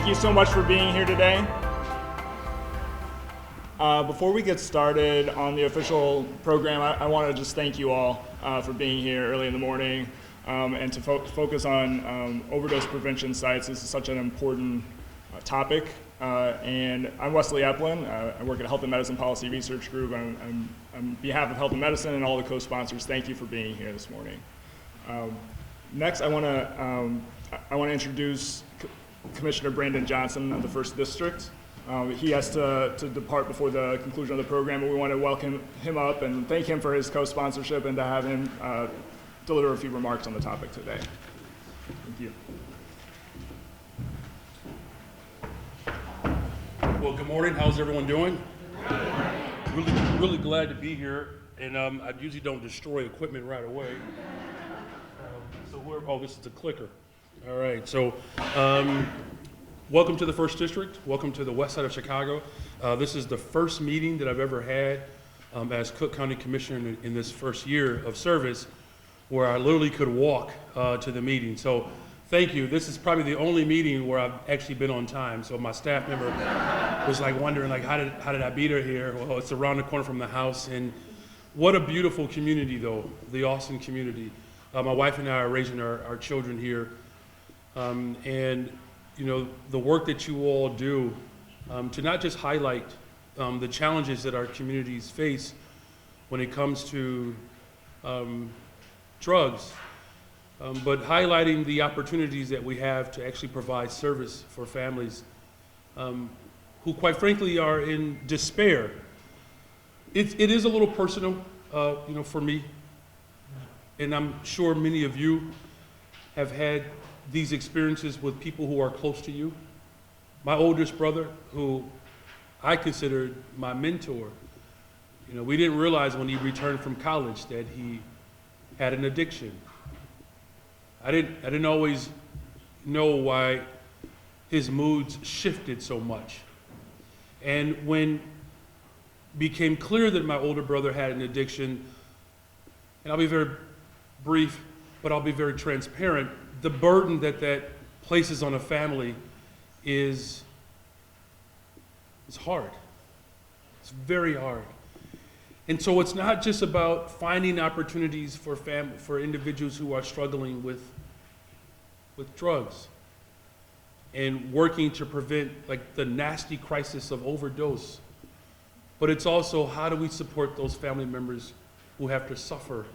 Thank you so much for being here today. Before we get started on the official program, I want to just thank you all for being here early in the morning and to focus on overdose prevention sites. This is such an important topic. And I'm Wesley Eplin. I work at Health and Medicine Policy Research Group. I'm on behalf of Health and Medicine and all the co-sponsors, thank you for being here this morning. Next, I want to introduce Commissioner Brandon Johnson of the 1st District. He has to depart before the conclusion of the program, but we want to welcome him up and thank him for his co-sponsorship and to have him deliver a few remarks on the topic today. Thank you. Well, good morning. How's everyone doing? Really glad to be here. And I usually don't destroy equipment right away. Oh, this is a clicker. All right. So, welcome to the 1st District. Welcome to the west side of Chicago. This is the first meeting that I've ever had as Cook County Commissioner in this first year of service where I literally could walk to the meeting. So thank you. This is probably the only meeting where I've actually been on time. So my staff member was like wondering, like, how did I beat her here? Well, it's around the corner from the house. And what a beautiful community, though, the Austin community. My wife and I are raising our children here. And, you know, the work that you all do to not just highlight the challenges that our communities face when it comes to drugs, but highlighting the opportunities that we have to actually provide service for families who, quite frankly, are in despair. It is a little personal, you know, for me, and I'm sure many of you have had these experiences with people who are close to you. My oldest brother, who I considered my mentor, you know, we didn't realize when he returned from college that he had an addiction. I didn't always know why his moods shifted so much. And when it became clear that my older brother had an addiction, and I'll be very brief, but I'll be very transparent, the burden that places on a family is hard. It's very hard. And so it's not just about finding opportunities for individuals who are struggling with drugs and working to prevent like the nasty crisis of overdose, but it's also how do we support those family members who have to suffer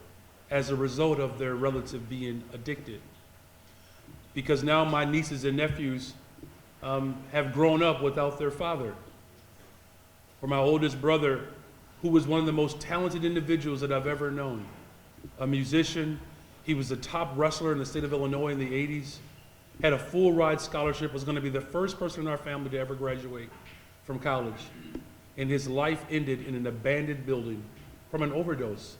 as a result of their relative being addicted. Because now my nieces and nephews have grown up without their father. Or my oldest brother, who was one of the most talented individuals that I've ever known, a musician. He was a top wrestler in the state of Illinois in the 80s, had a full ride scholarship, was going to be the first person in our family to ever graduate from college. And his life ended in an abandoned building from an overdose.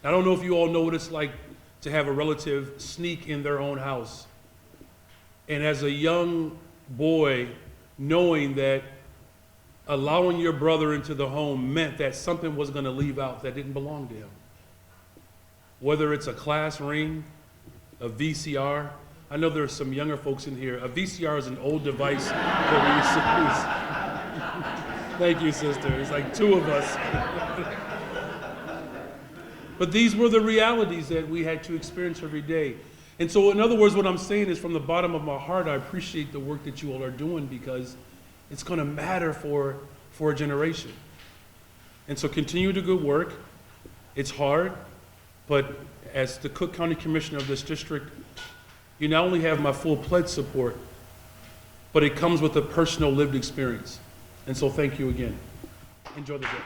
I don't know if you all know what it's like to have a relative sneak in their own house. And as a young boy, knowing that allowing your brother into the home meant that something was going to leave out that didn't belong to him. Whether it's a class ring, a VCR. I know there's some younger folks in here. A VCR is an old device that we used to use. Thank you, sister. It's like two of us. But these were the realities that we had to experience every day. And so, in other words, what I'm saying is from the bottom of my heart, I appreciate the work that you all are doing because it's going to matter for a generation. And so continue to good work. It's hard, but as the Cook County Commissioner of this district, you not only have my full pledge support, but it comes with a personal lived experience. And so thank you again. Enjoy the day.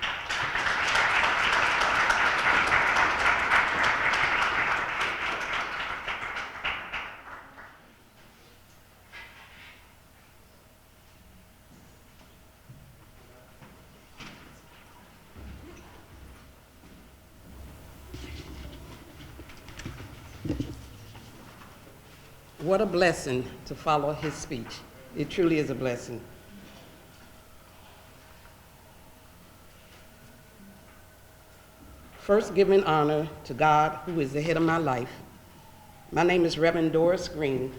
What a blessing to follow his speech. It truly is a blessing. First, giving honor to God, who is the head of my life. My name is Reverend Doris Green.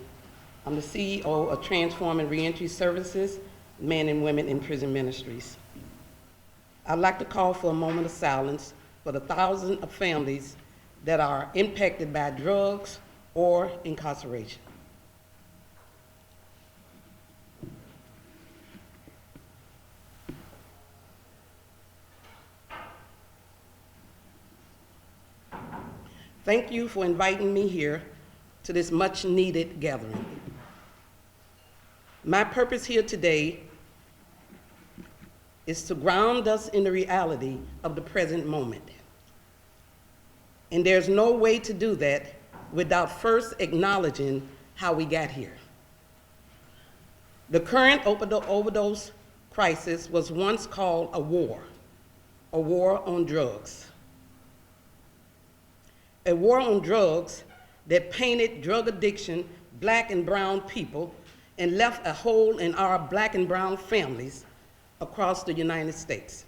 I'm the CEO of Transforming Reentry Services, Men and Women in Prison Ministries. I'd like to call for a moment of silence for the thousands of families that are impacted by drugs or incarceration. Thank you for inviting me here to this much-needed gathering. My purpose here today is to ground us in the reality of the present moment. And there's no way to do that without first acknowledging how we got here. The current overdose crisis was once called a war on drugs. A war on drugs that painted drug addiction black and brown people and left a hole in our black and brown families across the United States,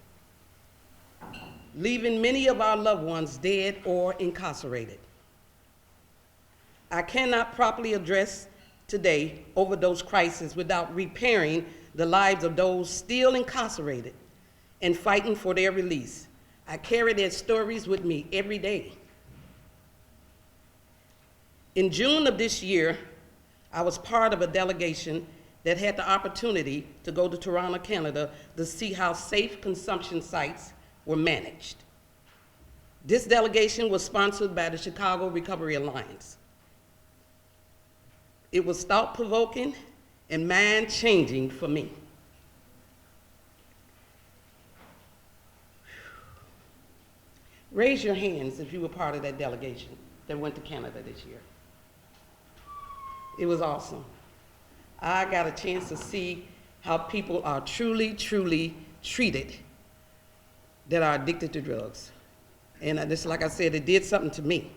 leaving many of our loved ones dead or incarcerated. I cannot properly address today overdose crisis without repairing the lives of those still incarcerated and fighting for their release. I carry their stories with me every day. In June of this year, I was part of a delegation that had the opportunity to go to Toronto, Canada, to see how safe consumption sites were managed. This delegation was sponsored by the Chicago Recovery Alliance. It was thought-provoking and mind-changing for me. Raise your hands if you were part of that delegation that went to Canada this year. It was awesome. I got a chance to see how people are truly, truly treated that are addicted to drugs. And just like I said, it did something to me.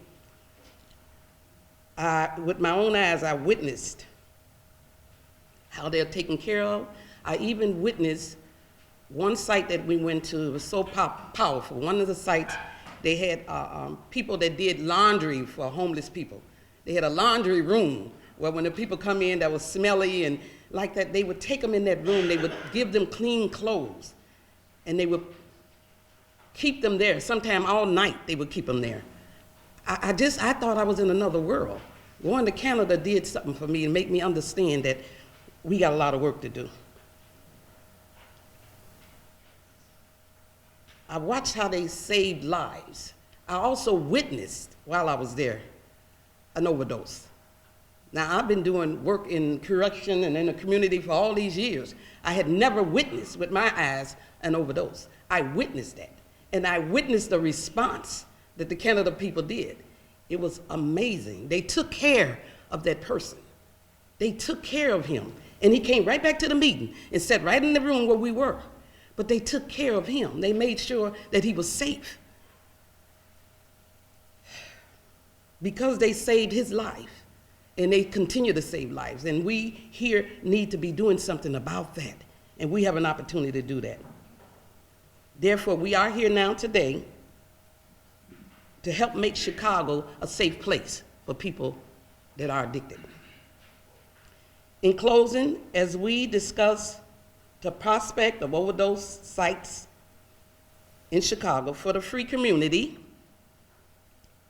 With my own eyes, I witnessed how they're taken care of. I even witnessed one site that we went to. It was so powerful. One of the sites, they had people that did laundry for homeless people. They had a laundry room where when the people come in that was smelly and like that, they would take them in that room, they would give them clean clothes, and they would keep them there. Sometime all night they would keep them there. I thought I was in another world. Going to Canada did something for me and make me understand that we got a lot of work to do. I watched how they saved lives. I also witnessed, while I was there, an overdose. Now, I've been doing work in correction and in the community for all these years. I had never witnessed with my eyes an overdose. I witnessed that. And I witnessed the response that the Canada people did. It was amazing. They took care of that person. They took care of him. And he came right back to the meeting and sat right in the room where we were. But they took care of him. They made sure that he was safe. Because they saved his life. And they continue to save lives. And we here need to be doing something about that. And we have an opportunity to do that. Therefore, we are here now today to help make Chicago a safe place for people that are addicted. In closing, as we discuss the prospect of overdose sites in Chicago for the free community,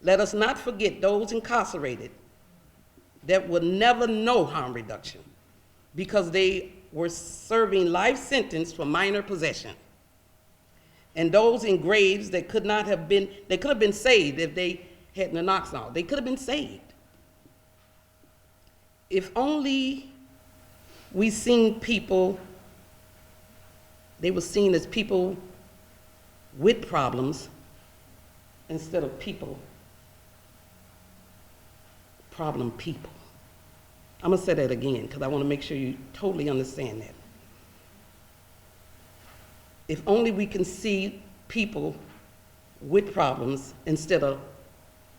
let us not forget those incarcerated that will never know harm reduction because they were serving life sentence for minor possession. And those in graves that could have been saved if they had naloxone. They could have been saved. If only we seen people, they were seen as people with problems instead of problem people. I'm gonna say that again because I want to make sure you totally understand that. If only we can see people with problems instead of,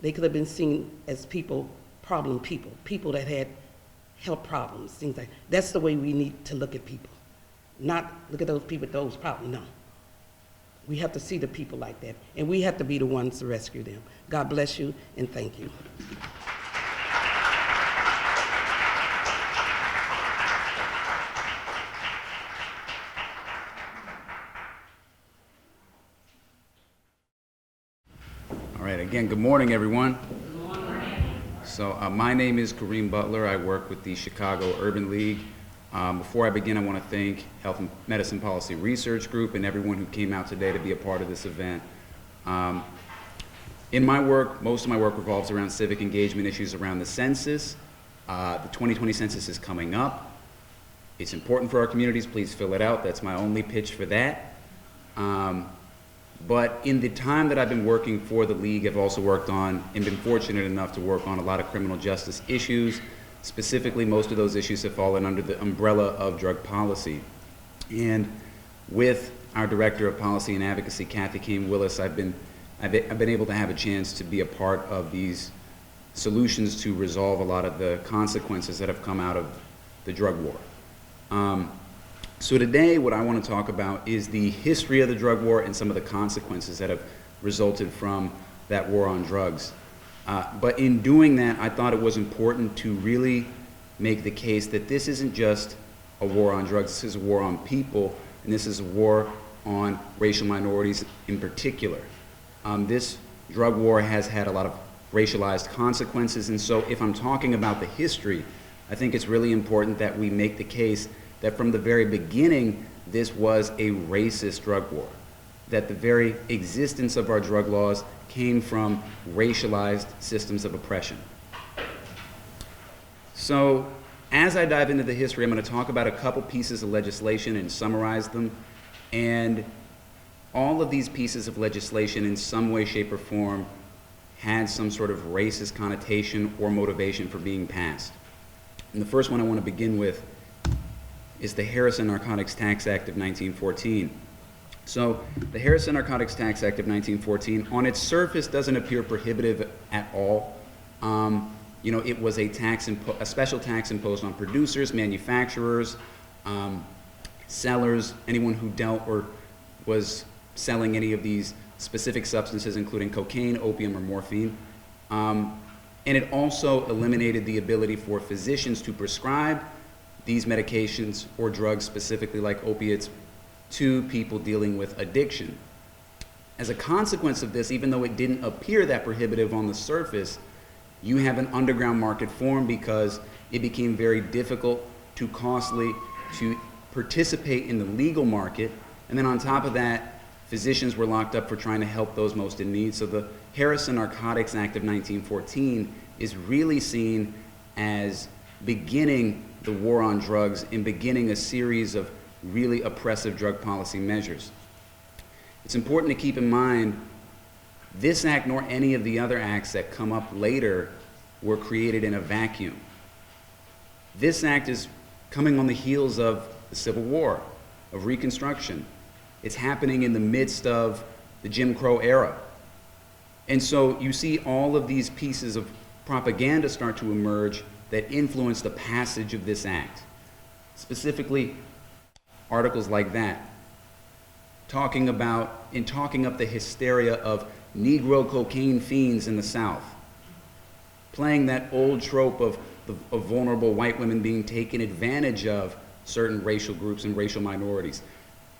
they could have been seen as problem people that had health problems, things like that. That's the way we need to look at people. Not look at those people with those problems, no. We have to see the people like that, and we have to be the ones to rescue them. God bless you, and thank you. right, again, good morning, everyone. Good morning. So my name is Kareem Butler. I work with the Chicago Urban League. Before I begin, I want to thank Health and Medicine Policy Research Group and everyone who came out today to be a part of this event. In my work, most of my work revolves around civic engagement issues around the census. The 2020 census is coming up. It's important for our communities. Please fill it out. That's my only pitch for that. But in the time that I've been working for the League, I've also worked on and been fortunate enough to work on a lot of criminal justice issues. Specifically, most of those issues have fallen under the umbrella of drug policy. And with our Director of Policy and Advocacy, Kathy Kane-Willis, I've been able to have a chance to be a part of these solutions to resolve a lot of the consequences that have come out of the drug war. So today, what I want to talk about is the history of the drug war and some of the consequences that have resulted from that war on drugs. But in doing that, I thought it was important to really make the case that this isn't just a war on drugs, this is a war on people, and this is a war on racial minorities in particular. This drug war has had a lot of racialized consequences, and so if I'm talking about the history, I think it's really important that we make the case that from the very beginning, this was a racist drug war, that the very existence of our drug laws came from racialized systems of oppression. So as I dive into the history, I'm going to talk about a couple pieces of legislation and summarize them. And all of these pieces of legislation in some way, shape, or form had some sort of racist connotation or motivation for being passed. And the first one I want to begin with is the Harrison Narcotics Tax Act of 1914. So the Harrison Narcotics Tax Act of 1914, on its surface, doesn't appear prohibitive at all. It was a special tax imposed on producers, manufacturers, sellers, anyone who dealt or was selling any of these specific substances, including cocaine, opium, or morphine. And it also eliminated the ability for physicians to prescribe these medications or drugs, specifically like opiates, to people dealing with addiction. As a consequence of this, even though it didn't appear that prohibitive on the surface, you have an underground market formed because it became very difficult, too costly to participate in the legal market. And then on top of that, physicians were locked up for trying to help those most in need. So the Harrison Narcotics Act of 1914 is really seen as beginning the war on drugs and beginning a series of really oppressive drug policy measures. It's important to keep in mind this act nor any of the other acts that come up later were created in a vacuum. This act is coming on the heels of the Civil War, of Reconstruction. It's happening in the midst of the Jim Crow era. And so you see all of these pieces of propaganda start to emerge that influence the passage of this act. Specifically, articles like that, talking up the hysteria of Negro cocaine fiends in the South, playing that old trope of vulnerable white women being taken advantage of certain racial groups and racial minorities,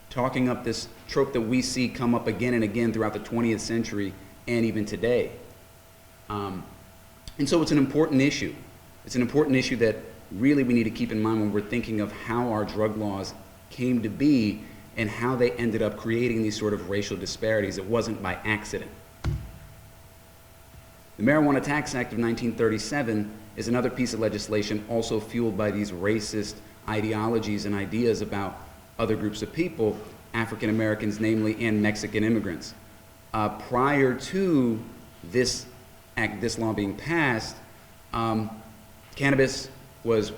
talking up this trope that we see come up again and again throughout the 20th century and even today. And so it's an important issue. It's an important issue that really we need to keep in mind when we're thinking of how our drug laws came to be and how they ended up creating these sort of racial disparities. It wasn't by accident. The Marijuana Tax Act of 1937 is another piece of legislation also fueled by these racist ideologies and ideas about other groups of people, African Americans namely, and Mexican immigrants. Prior to this law being passed, cannabis was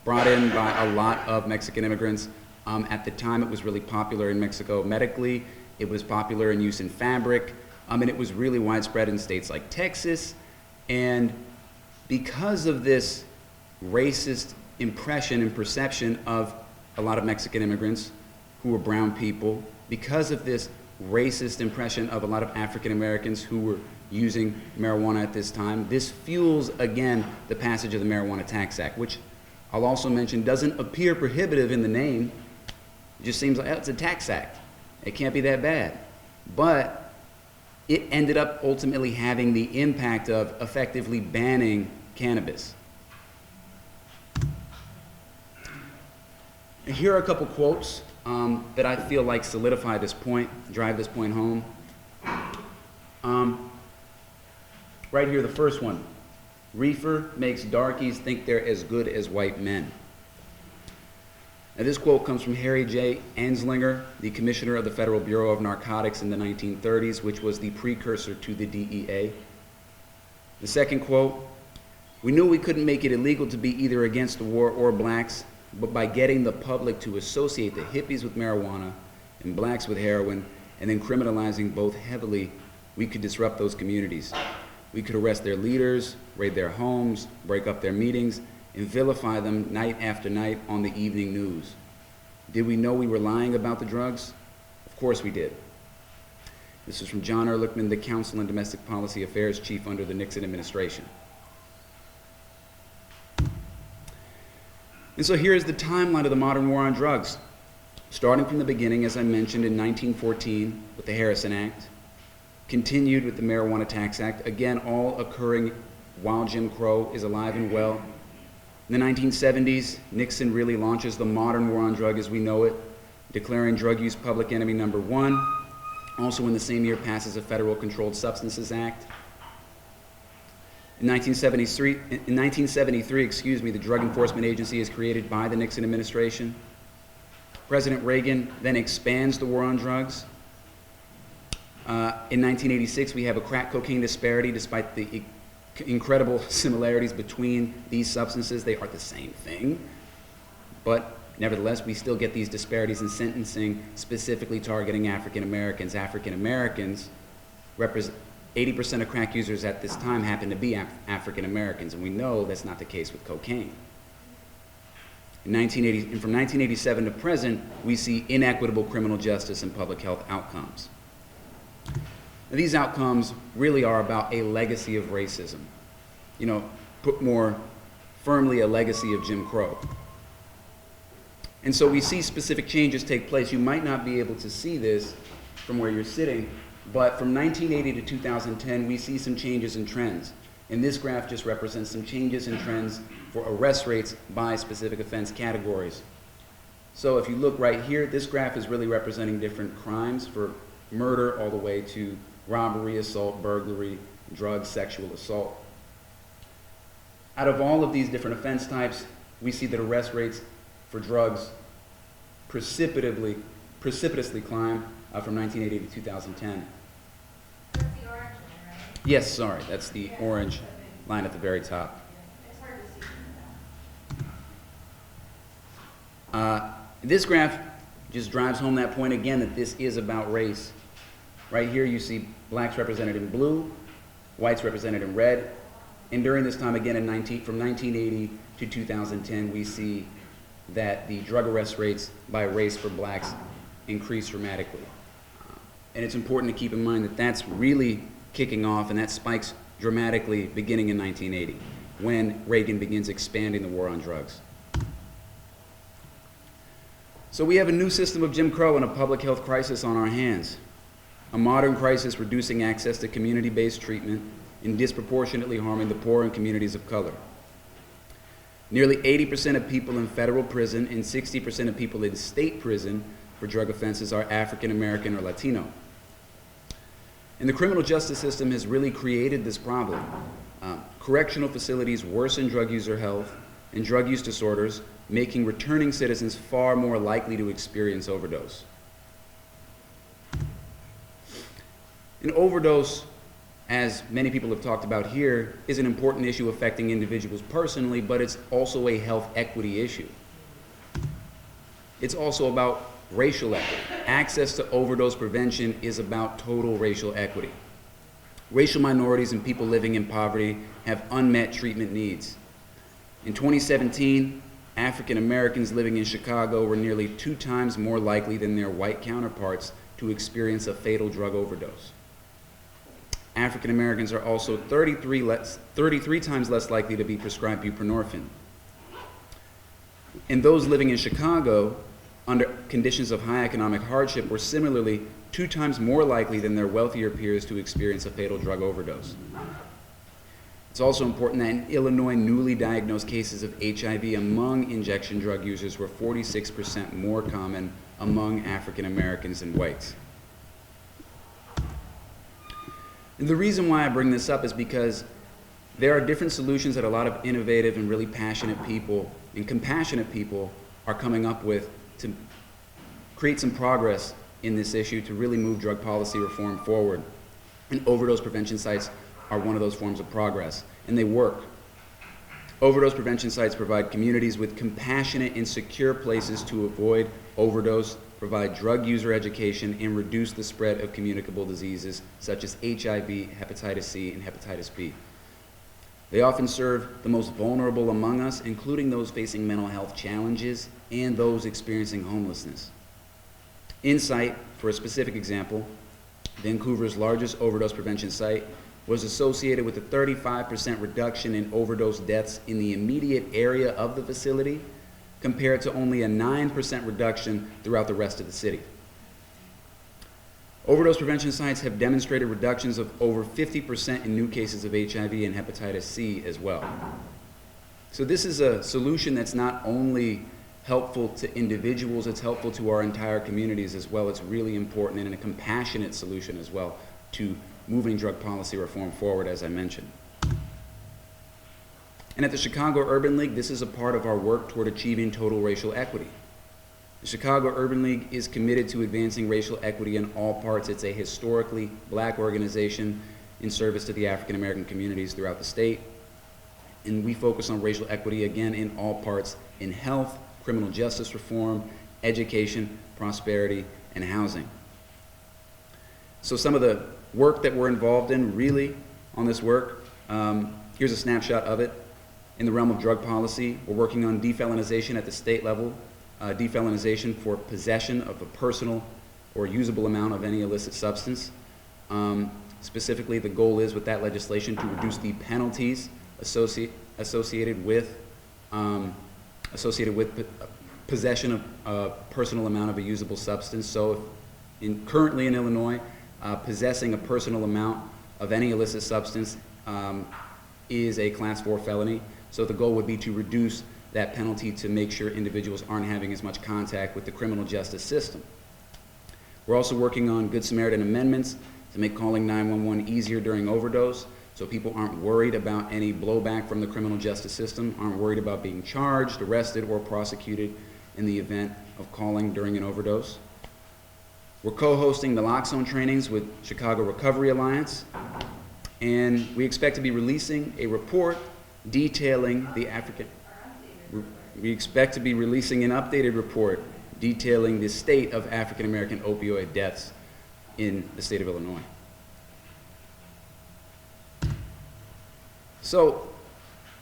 brought in by a lot of Mexican immigrants. At the time, it was really popular in Mexico medically. It was popular in use in fabric, and it was really widespread in states like Texas. And because of this racist impression and perception of a lot of Mexican immigrants who were brown people, because of this racist impression of a lot of African Americans who were using marijuana at this time, this fuels, again, the passage of the Marijuana Tax Act, which I'll also mention doesn't appear prohibitive in the name. It just seems like, oh, it's a tax act. It can't be that bad. But it ended up ultimately having the impact of effectively banning cannabis. And here are a couple quotes that I feel like solidify this point, drive this point home. Right here, the first one. Reefer makes darkies think they're as good as white men. Now, this quote comes from Harry J. Anslinger, the commissioner of the Federal Bureau of Narcotics in the 1930s, which was the precursor to the DEA. The second quote, we knew we couldn't make it illegal to be either against the war or blacks, but by getting the public to associate the hippies with marijuana and blacks with heroin, and then criminalizing both heavily, we could disrupt those communities. We could arrest their leaders, raid their homes, break up their meetings, and vilify them night after night on the evening news. Did we know we were lying about the drugs? Of course we did. This is from John Ehrlichman, the Counsel on Domestic Policy Affairs Chief under the Nixon administration. And so here's the timeline of the modern war on drugs. Starting from the beginning, as I mentioned, in 1914 with the Harrison Act, continued with the Marijuana Tax Act, again, all occurring while Jim Crow is alive and well. In the 1970s, Nixon really launches the modern war on drug as we know it, declaring drug use public enemy number one. Also in the same year passes a Federal Controlled Substances Act. In 1973, the Drug Enforcement Agency is created by the Nixon administration. President Reagan then expands the war on drugs. In 1986, we have a crack cocaine disparity despite the incredible similarities between these substances. They are the same thing, but nevertheless, we still get these disparities in sentencing, specifically targeting African Americans. African Americans represent 80% of crack users at this time happen to be African Americans, and we know that's not the case with cocaine. From 1987 to present, we see inequitable criminal justice and public health outcomes. Now, these outcomes really are about a legacy of racism. You know, put more firmly, a legacy of Jim Crow. And so we see specific changes take place. You might not be able to see this from where you're sitting, but from 1980 to 2010, we see some changes in trends. And this graph just represents some changes in trends for arrest rates by specific offense categories. So if you look right here, this graph is really representing different crimes for murder all the way to robbery, assault, burglary, drug, sexual assault. Out of all of these different offense types, we see that arrest rates for drugs precipitously climb from 1980 to 2010. That's the orange one, right? Yes, sorry, that's the orange line at the very top. It's hard to see. This graph just drives home that point again that this is about race. Right here you see blacks represented in blue, whites represented in red, and during this time again from 1980 to 2010 we see that the drug arrest rates by race for blacks increase dramatically. And it's important to keep in mind that that's really kicking off, and that spikes dramatically beginning in 1980 when Reagan begins expanding the war on drugs. So we have a new system of Jim Crow and a public health crisis on our hands. A modern crisis reducing access to community-based treatment and disproportionately harming the poor and communities of color. Nearly 80% of people in federal prison and 60% of people in state prison for drug offenses are African American or Latino. And the criminal justice system has really created this problem. Correctional facilities worsen drug user health and drug use disorders, making returning citizens far more likely to experience overdose. An overdose, as many people have talked about here, is an important issue affecting individuals personally, but it's also a health equity issue. It's also about racial equity. Access to overdose prevention is about total racial equity. Racial minorities and people living in poverty have unmet treatment needs. In 2017, African Americans living in Chicago were nearly 2 times more likely than their white counterparts to experience a fatal drug overdose. African Americans are also 33 times less likely to be prescribed buprenorphine. And those living in Chicago under conditions of high economic hardship were similarly 2 times more likely than their wealthier peers to experience a fatal drug overdose. It's also important that in Illinois, newly diagnosed cases of HIV among injection drug users were 46% more common among African Americans and whites. And the reason why I bring this up is because there are different solutions that a lot of innovative and really passionate people and compassionate people are coming up with to create some progress in this issue to really move drug policy reform forward. And overdose prevention sites are one of those forms of progress, and they work. Overdose prevention sites provide communities with compassionate and secure places to avoid overdose, provide drug user education, and reduce the spread of communicable diseases such as HIV, hepatitis C, and hepatitis B. They often serve the most vulnerable among us, including those facing mental health challenges and those experiencing homelessness. Insight, for a specific example, Vancouver's largest overdose prevention site, was associated with a 35% reduction in overdose deaths in the immediate area of the facility, compared to only a 9% reduction throughout the rest of the city. Overdose prevention sites have demonstrated reductions of over 50% in new cases of HIV and hepatitis C as well. So this is a solution that's not only helpful to individuals, it's helpful to our entire communities as well. It's really important and a compassionate solution as well to moving drug policy reform forward, as I mentioned. And at the Chicago Urban League, this is a part of our work toward achieving total racial equity. The Chicago Urban League is committed to advancing racial equity in all parts. It's a historically black organization in service to the African American communities throughout the state. And we focus on racial equity, again, in all parts, in health, criminal justice reform, education, prosperity, and housing. So some of the work that we're involved in, really, on this work, here's a snapshot of it. In the realm of drug policy, we're working on defelonization at the state level, defelonization for possession of a personal or usable amount of any illicit substance. Specifically, the goal is with that legislation to reduce the penalties associated with possession of a personal amount of a usable substance. So if currently in Illinois, possessing a personal amount of any illicit substance is a Class 4 felony. So the goal would be to reduce that penalty to make sure individuals aren't having as much contact with the criminal justice system. We're also working on Good Samaritan amendments to make calling 911 easier during overdose, so people aren't worried about any blowback from the criminal justice system, aren't worried about being charged, arrested, or prosecuted in the event of calling during an overdose. We're co-hosting naloxone trainings with Chicago Recovery Alliance, and we expect to be releasing a report detailing the We expect to be releasing an updated report detailing the state of African American opioid deaths in the state of Illinois. So,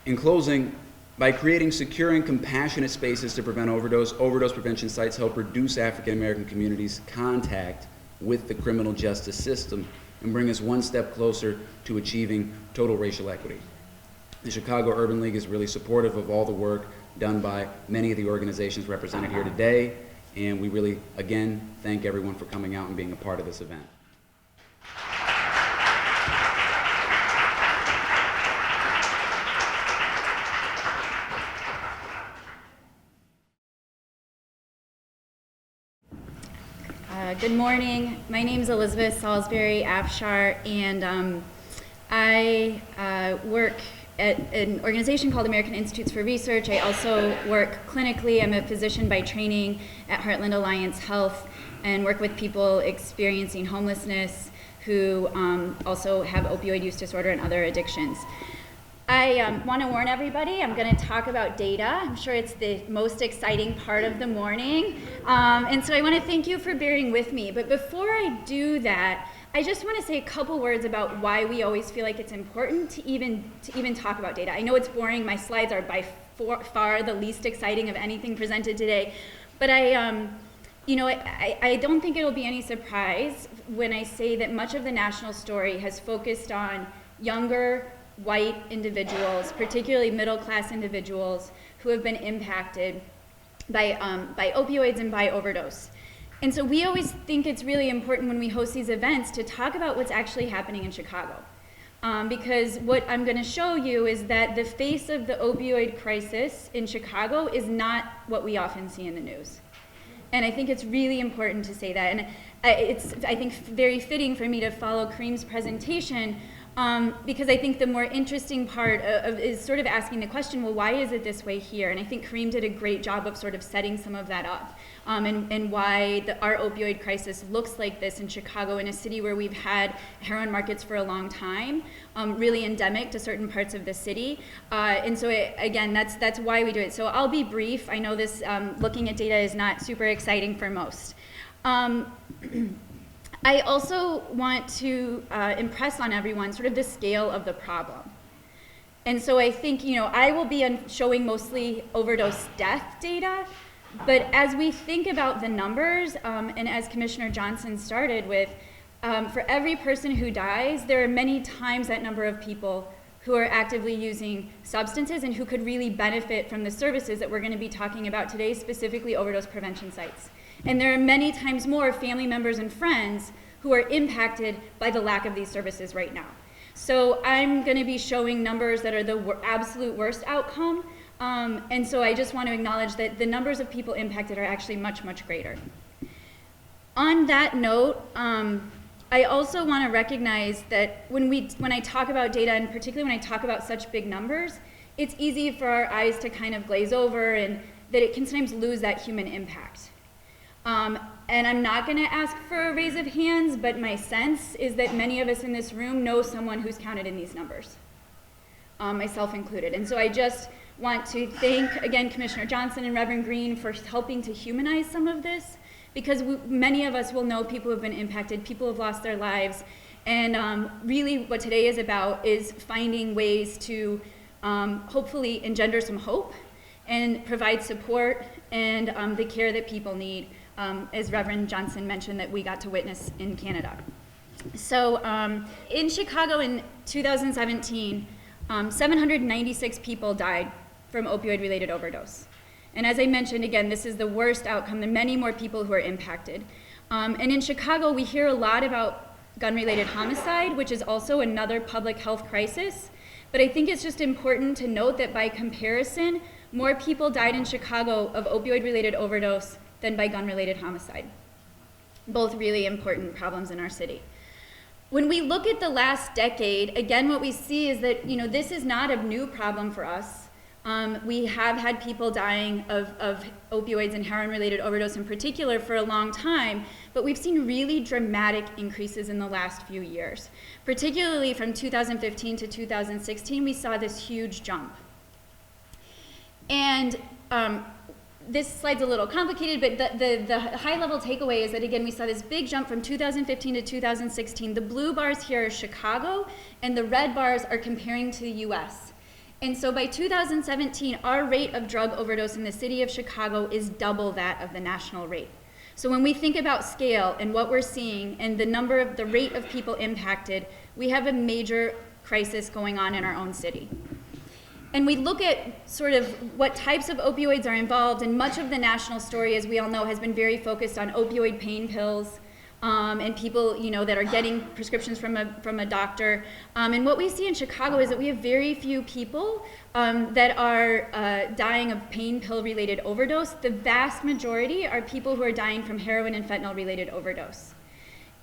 in closing, by creating secure and compassionate spaces to prevent overdose, overdose prevention sites help reduce African American communities' contact with the criminal justice system and bring us one step closer to achieving total racial equity. The Chicago Urban League is really supportive of all the work done by many of the organizations represented here today, and we really, again, thank everyone for coming out and being a part of this event. Good morning. My name is Elizabeth Salisbury Afshar, and I work at an organization called American Institutes for Research. I also work clinically. I'm a physician by training at Heartland Alliance Health and work with people experiencing homelessness who also have opioid use disorder and other addictions. I want to warn everybody, I'm going to talk about data. I'm sure it's the most exciting part of the morning. And so I want to thank you for bearing with me. But before I do that, I just want to say a couple words about why we always feel like it's important to even talk about data. I know it's boring. My slides are by far the least exciting of anything presented today. But I don't think it'll be any surprise when I say that much of the national story has focused on younger, white individuals, particularly middle-class individuals, who have been impacted by opioids and by overdose. And so we always think it's really important when we host these events to talk about what's actually happening in Chicago. Because what I'm going to show you is that the face of the opioid crisis in Chicago is not what we often see in the news. And I think it's really important to say that. And it's, I think, very fitting for me to follow Kareem's presentation, because I think the more interesting part is sort of asking the question, well, why is it this way here? And I think Kareem did a great job of sort of setting some of that up, and why our opioid crisis looks like this in Chicago, in a city where we've had heroin markets for a long time, really endemic to certain parts of the city. And so, again, that's why we do it. So I'll be brief. I know this looking at data is not super exciting for most. I also want to impress on everyone sort of the scale of the problem. And so I think, I will be showing mostly overdose death data, but as we think about the numbers, and as Commissioner Johnson started with, for every person who dies, there are many times that number of people who are actively using substances and who could really benefit from the services that we're going to be talking about today, specifically overdose prevention sites. And there are many times more family members and friends who are impacted by the lack of these services right now. So I'm going to be showing numbers that are the absolute worst outcome. And so I just want to acknowledge that the numbers of people impacted are actually much, much greater. On that note, I also want to recognize that when I talk about data, and particularly when I talk about such big numbers, it's easy for our eyes to kind of glaze over, and that it can sometimes lose that human impact. And I'm not going to ask for a raise of hands, but my sense is that many of us in this room know someone who's counted in these numbers, myself included. And so I just want to thank, again, Commissioner Johnson and Reverend Green for helping to humanize some of this, because many of us will know people who have been impacted, people who have lost their lives, and really what today is about is finding ways to hopefully engender some hope and provide support and the care that people need, as Reverend Johnson mentioned, that we got to witness in Canada. So in Chicago in 2017, 796 people died from opioid-related overdose. And as I mentioned, again, this is the worst outcome. There are many more people who are impacted. And in Chicago, we hear a lot about gun-related homicide, which is also another public health crisis. But I think it's just important to note that by comparison, more people died in Chicago of opioid-related overdose than by gun-related homicide. Both really important problems in our city. When we look at the last decade, again, what we see is that this is not a new problem for us. We have had people dying of opioids and heroin-related overdose in particular for a long time, but we've seen really dramatic increases in the last few years. Particularly from 2015 to 2016, we saw this huge jump. And this slide's a little complicated, but the high-level takeaway is that, again, we saw this big jump from 2015 to 2016. The blue bars here are Chicago, and the red bars are comparing to the US. And so by 2017, our rate of drug overdose in the city of Chicago is double that of the national rate. So when we think about scale and what we're seeing and the rate of people impacted, we have a major crisis going on in our own city. And we look at sort of what types of opioids are involved, and much of the national story, as we all know, has been very focused on opioid pain pills, and people that are getting prescriptions from a doctor. And what we see in Chicago is that we have very few people that are dying of pain pill related overdose. The vast majority are people who are dying from heroin and fentanyl related overdose.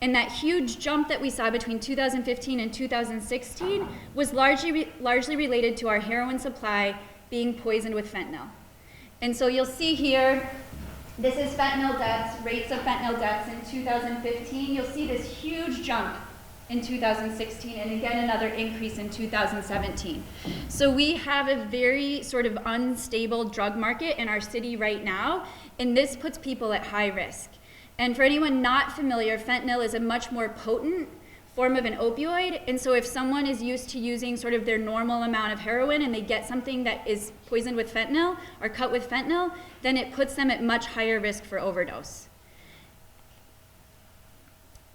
And that huge jump that we saw between 2015 and 2016 was largely related to our heroin supply being poisoned with fentanyl. And so you'll see here, this is fentanyl deaths, rates of fentanyl deaths in 2015. You'll see this huge jump in 2016, and again another increase in 2017. So we have a very sort of unstable drug market in our city right now, and this puts people at high risk. And for anyone not familiar, fentanyl is a much more potent form of an opioid, and so if someone is used to using sort of their normal amount of heroin and they get something that is poisoned with fentanyl or cut with fentanyl, then it puts them at much higher risk for overdose.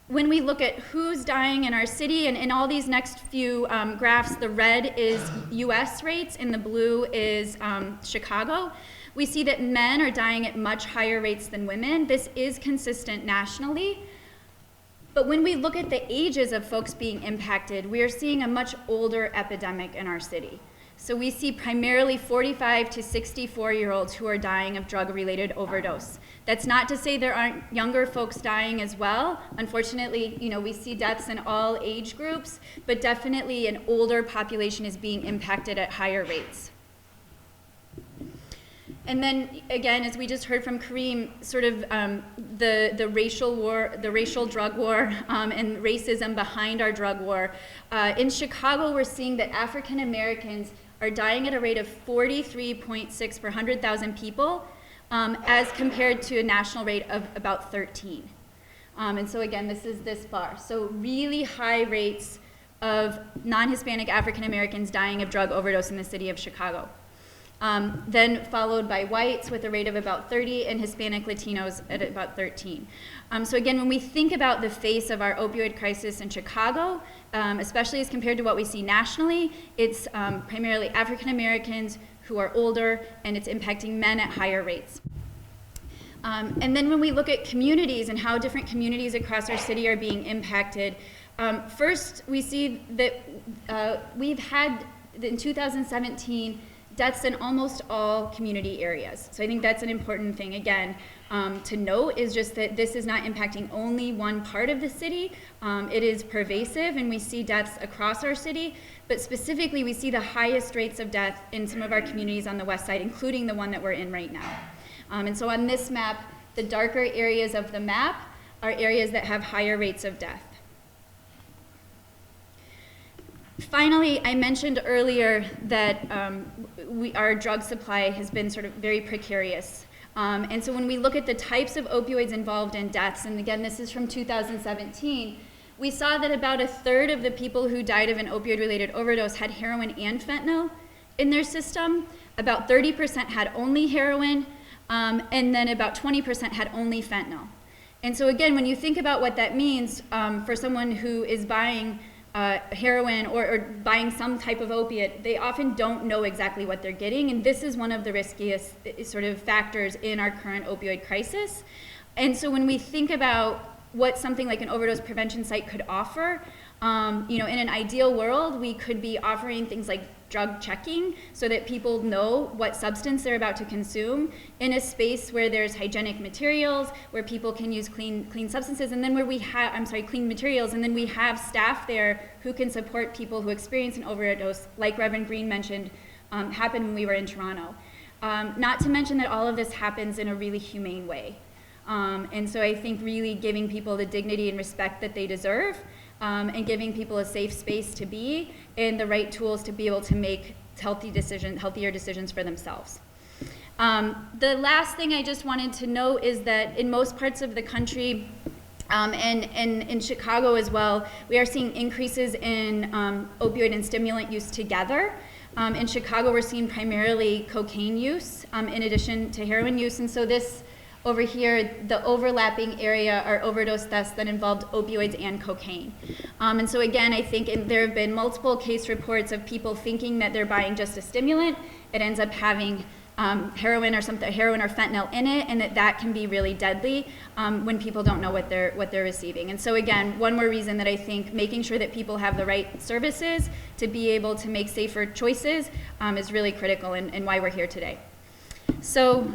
When we look at who's dying in our city, and in all these next few graphs, the red is US rates and the blue is Chicago. We see that men are dying at much higher rates than women. This is consistent nationally. But when we look at the ages of folks being impacted, we are seeing a much older epidemic in our city. So we see primarily 45 to 64-year-olds who are dying of drug-related overdose. That's not to say there aren't younger folks dying as well. Unfortunately, we see deaths in all age groups, but definitely an older population is being impacted at higher rates. And then again, as we just heard from Kareem, sort of the racial war, the racial drug war, and racism behind our drug war. In Chicago, we're seeing that African Americans are dying at a rate of 43.6 per 100,000 people, as compared to a national rate of about 13. And so again, this is this bar. So really high rates of non-Hispanic African Americans dying of drug overdose in the city of Chicago. Then followed by whites with a rate of about 30 and Hispanic Latinos at about 13. So again, when we think about the face of our opioid crisis in Chicago, especially as compared to what we see nationally, it's primarily African Americans who are older, and it's impacting men at higher rates. And then when we look at communities and how different communities across our city are being impacted, first we see that we've had, in 2017, deaths in almost all community areas. So I think that's an important thing, again, to note, is just that this is not impacting only one part of the city. It is pervasive, and we see deaths across our city, but specifically we see the highest rates of death in some of our communities on the west side, including the one that we're in right now. And so on this map, the darker areas of the map are areas that have higher rates of death. Finally, I mentioned earlier that our drug supply has been sort of very precarious. And so when we look at the types of opioids involved in deaths, and again, this is from 2017, we saw that about a third of the people who died of an opioid-related overdose had heroin and fentanyl in their system. About 30% had only heroin, and then about 20% had only fentanyl. And so again, when you think about what that means for someone who is buying heroin or buying some type of opiate, they often don't know exactly what they're getting, and this is one of the riskiest sort of factors in our current opioid crisis. And so when we think about what something like an overdose prevention site could offer, in an ideal world, we could be offering things like drug checking so that people know what substance they're about to consume in a space where there's hygienic materials, where people can use clean substances, and then where we have, clean materials, and then we have staff there who can support people who experience an overdose, like Reverend Green mentioned, happened when we were in Toronto. Not to mention that all of this happens in a really humane way. And so I think really giving people the dignity and respect that they deserve, and giving people a safe space to be and the right tools to be able to make healthier decisions for themselves. The last thing I just wanted to note is that in most parts of the country, and in Chicago as well, we are seeing increases in opioid and stimulant use together. In Chicago, we're seeing primarily cocaine use in addition to heroin use, and so this over here, the overlapping area are overdose deaths that involved opioids and cocaine. And so again, I think there have been multiple case reports of people thinking that they're buying just a stimulant. It ends up having heroin or fentanyl in it, and that can be really deadly when people don't know what they're receiving. And so again, one more reason that I think making sure that people have the right services to be able to make safer choices is really critical, and why we're here today. So.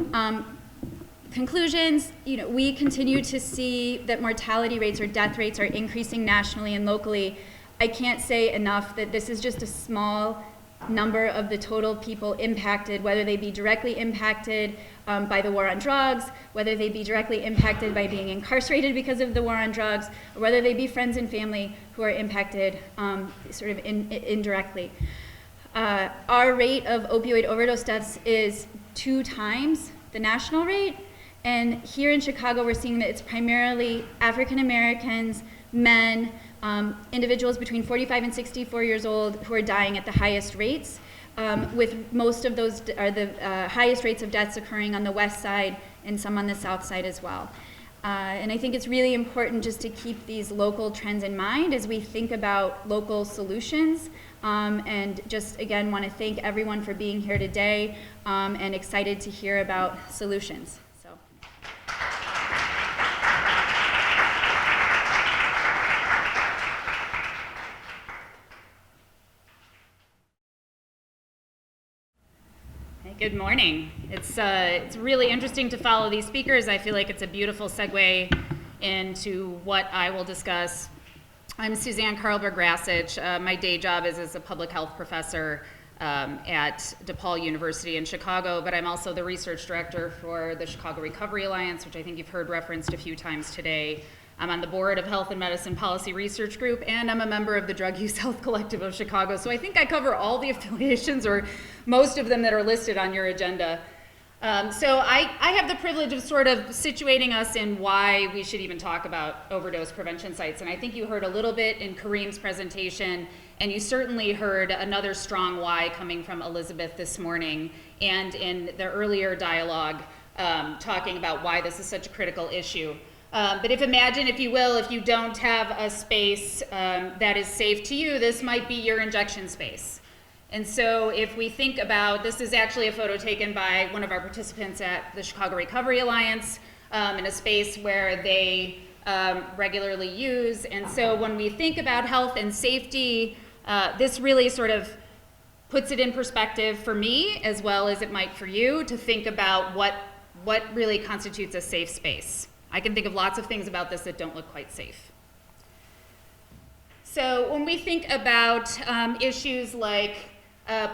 Conclusions, we continue to see that mortality rates or death rates are increasing nationally and locally. I can't say enough that this is just a small number of the total people impacted, whether they be directly impacted by the war on drugs, whether they be directly impacted by being incarcerated because of the war on drugs, or whether they be friends and family who are impacted sort of indirectly. Our rate of opioid overdose deaths is 2 times the national rate. And here in Chicago, we're seeing that it's primarily African Americans, men, individuals between 45 and 64 years old who are dying at the highest rates, with most of those are the highest rates of deaths occurring on the west side and some on the south side as well. And I think it's really important just to keep these local trends in mind as we think about local solutions. And just again, want to thank everyone for being here today, and excited to hear about solutions. So. Good morning. It's really interesting to follow these speakers. I feel like it's a beautiful segue into what I will discuss. I'm Suzanne Karlberg-Grassich. My day job is as a public health professor at DePaul University in Chicago, but I'm also the research director for the Chicago Recovery Alliance, which I think you've heard referenced a few times today. I'm on the board of Health and Medicine Policy Research Group, and I'm a member of the Drug Use Health Collective of Chicago. So I think I cover all the affiliations, or most of them that are listed on your agenda. So I have the privilege of sort of situating us in why we should even talk about overdose prevention sites. And I think you heard a little bit in Kareem's presentation, and you certainly heard another strong why coming from Elizabeth this morning, and in the earlier dialogue talking about why this is such a critical issue. But imagine, if you will, if you don't have a space that is safe to you, this might be your injection space. And so if we think about, this is actually a photo taken by one of our participants at the Chicago Recovery Alliance in a space where they regularly use. And so when we think about health and safety, this really sort of puts it in perspective for me, as well as it might for you, to think about what really constitutes a safe space. I can think of lots of things about this that don't look quite safe. So when we think about issues like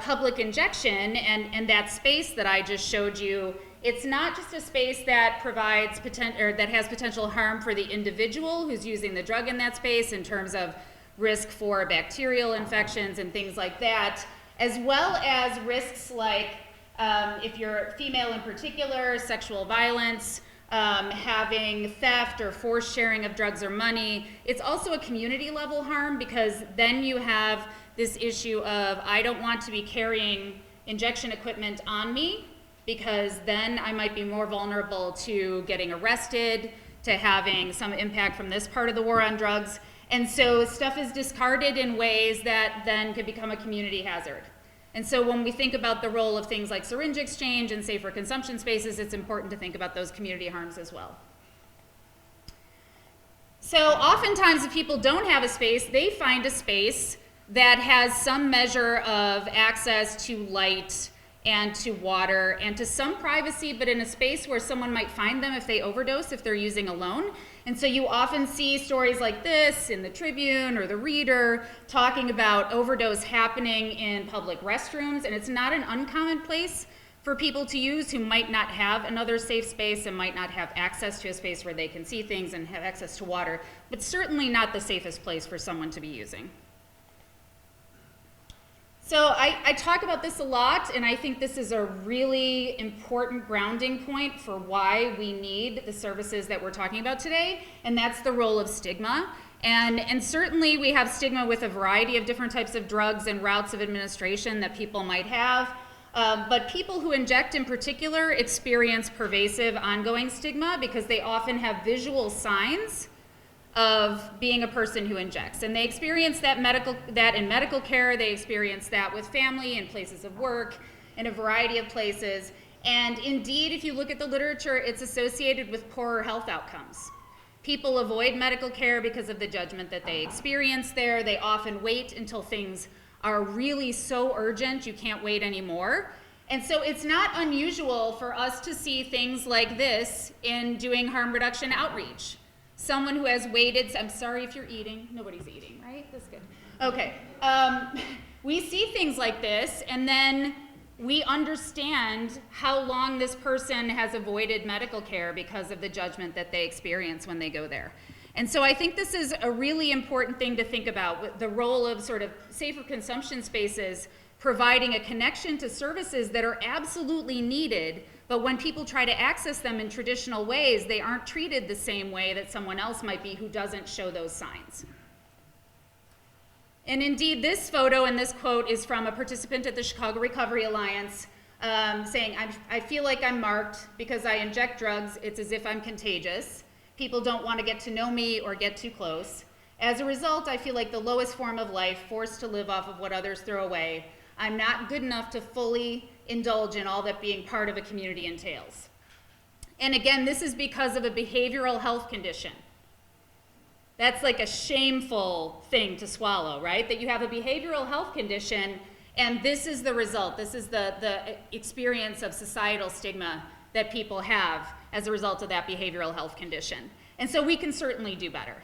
public injection and that space that I just showed you, it's not just a space that provides that has potential harm for the individual who's using the drug in that space in terms of risk for bacterial infections and things like that, as well as risks like, if you're female in particular, sexual violence, having theft or forced sharing of drugs or money. It's also a community level harm, because then you have this issue of, I don't want to be carrying injection equipment on me, because then I might be more vulnerable to getting arrested, to having some impact from this part of the war on drugs. And so stuff is discarded in ways that then could become a community hazard. And so when we think about the role of things like syringe exchange and safer consumption spaces, it's important to think about those community harms as well. So oftentimes if people don't have a space, they find a space that has some measure of access to light and to water and to some privacy, but in a space where someone might find them if they overdose, if they're using alone. And so you often see stories like this in the Tribune or the Reader talking about overdose happening in public restrooms, and it's not an uncommon place for people to use who might not have another safe space and might not have access to a space where they can see things and have access to water, but certainly not the safest place for someone to be using. So I talk about this a lot, and I think this is a really important grounding point for why we need the services that we're talking about today, and that's the role of stigma. And certainly we have stigma with a variety of different types of drugs and routes of administration that people might have, but people who inject in particular experience pervasive ongoing stigma because they often have visual signs of being a person who injects. And they experience that in medical care, they experience that with family and places of work, in a variety of places. And indeed, if you look at the literature, it's associated with poorer health outcomes. People avoid medical care because of the judgment that they experience there. They often wait until things are really so urgent, you can't wait anymore. And so it's not unusual for us to see things like this in doing harm reduction outreach. Someone who has waited, I'm sorry if you're eating, nobody's eating, right? That's good. Okay, we see things like this, and then we understand how long this person has avoided medical care because of the judgment that they experience when they go there. And so I think this is a really important thing to think about, with the role of sort of safer consumption spaces providing a connection to services that are absolutely needed, but when people try to access them in traditional ways, they aren't treated the same way that someone else might be who doesn't show those signs. And indeed, this photo and this quote is from a participant at the Chicago Recovery Alliance saying, I feel like I'm marked because I inject drugs. It's as if I'm contagious. People don't want to get to know me or get too close. As a result, I feel like the lowest form of life, forced to live off of what others throw away. I'm not good enough to fully indulge in all that being part of a community entails. And again, this is because of a behavioral health condition. That's like a shameful thing to swallow, right? That you have a behavioral health condition, and this is the result. This is the experience of societal stigma that people have as a result of that behavioral health condition. And so we can certainly do better.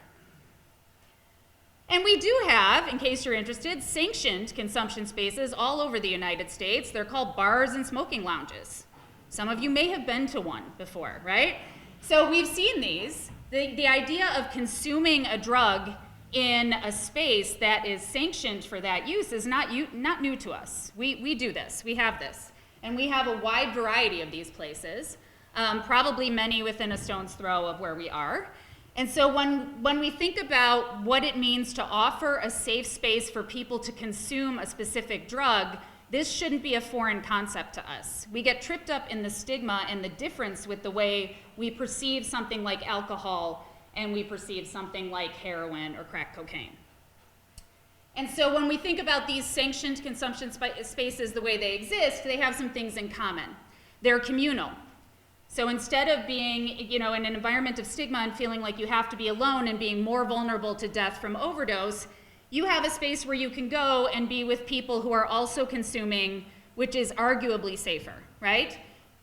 And we do have, in case you're interested, sanctioned consumption spaces all over the United States. They're called bars and smoking lounges. Some of you may have been to one before, right? So we've seen these. The idea of consuming a drug in a space that is sanctioned for that use is not new to us. We do this, we have this. And we have a wide variety of these places, probably many within a stone's throw of where we are. And so when we think about what it means to offer a safe space for people to consume a specific drug, this shouldn't be a foreign concept to us. We get tripped up in the stigma and the difference with the way we perceive something like alcohol and we perceive something like heroin or crack cocaine. And so when we think about these sanctioned consumption spaces the way they exist, they have some things in common. They're communal. So instead of being, in an environment of stigma and feeling like you have to be alone and being more vulnerable to death from overdose, you have a space where you can go and be with people who are also consuming, which is arguably safer, right?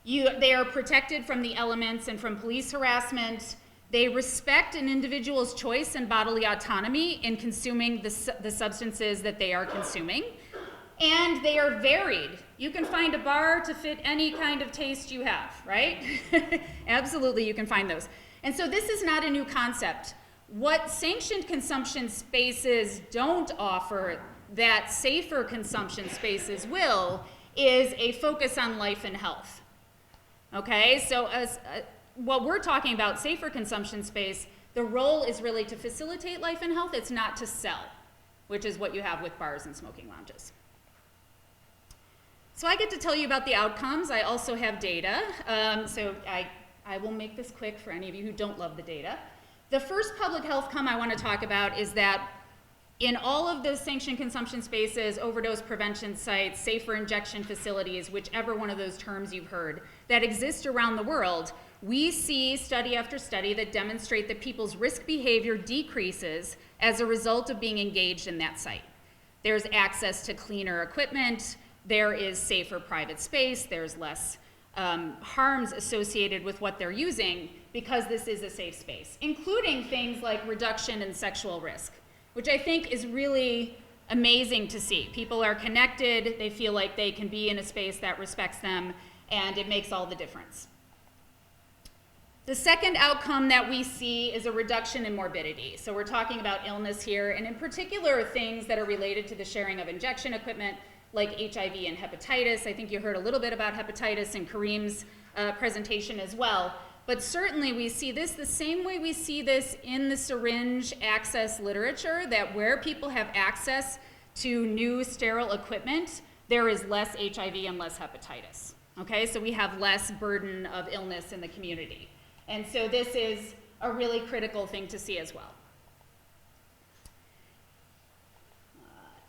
They are protected from the elements and from police harassment. They respect an individual's choice and bodily autonomy in consuming the substances that they are consuming. And they are varied. You can find a bar to fit any kind of taste you have, right? Absolutely, you can find those. And so this is not a new concept. What sanctioned consumption spaces don't offer that safer consumption spaces will is a focus on life and health. Okay, so what we're talking about, safer consumption space, the role is really to facilitate life and health. It's not to sell, which is what you have with bars and smoking lounges. So I get to tell you about the outcomes. I also have data. So I will make this quick for any of you who don't love the data. The first public health outcome I want to talk about is that in all of those sanctioned consumption spaces, overdose prevention sites, safer injection facilities, whichever one of those terms you've heard, that exist around the world, we see study after study that demonstrate that people's risk behavior decreases as a result of being engaged in that site. There's access to cleaner equipment, there is safer private space, there's less harms associated with what they're using because this is a safe space, including things like reduction in sexual risk, which I think is really amazing to see. People are connected, they feel like they can be in a space that respects them, and it makes all the difference. The second outcome that we see is a reduction in morbidity. So we're talking about illness here, and in particular things that are related to the sharing of injection equipment, like HIV and hepatitis. I think you heard a little bit about hepatitis in Kareem's presentation as well. But certainly we see this the same way we see this in the syringe access literature, that where people have access to new sterile equipment, there is less HIV and less hepatitis. Okay, so we have less burden of illness in the community. And so this is a really critical thing to see as well.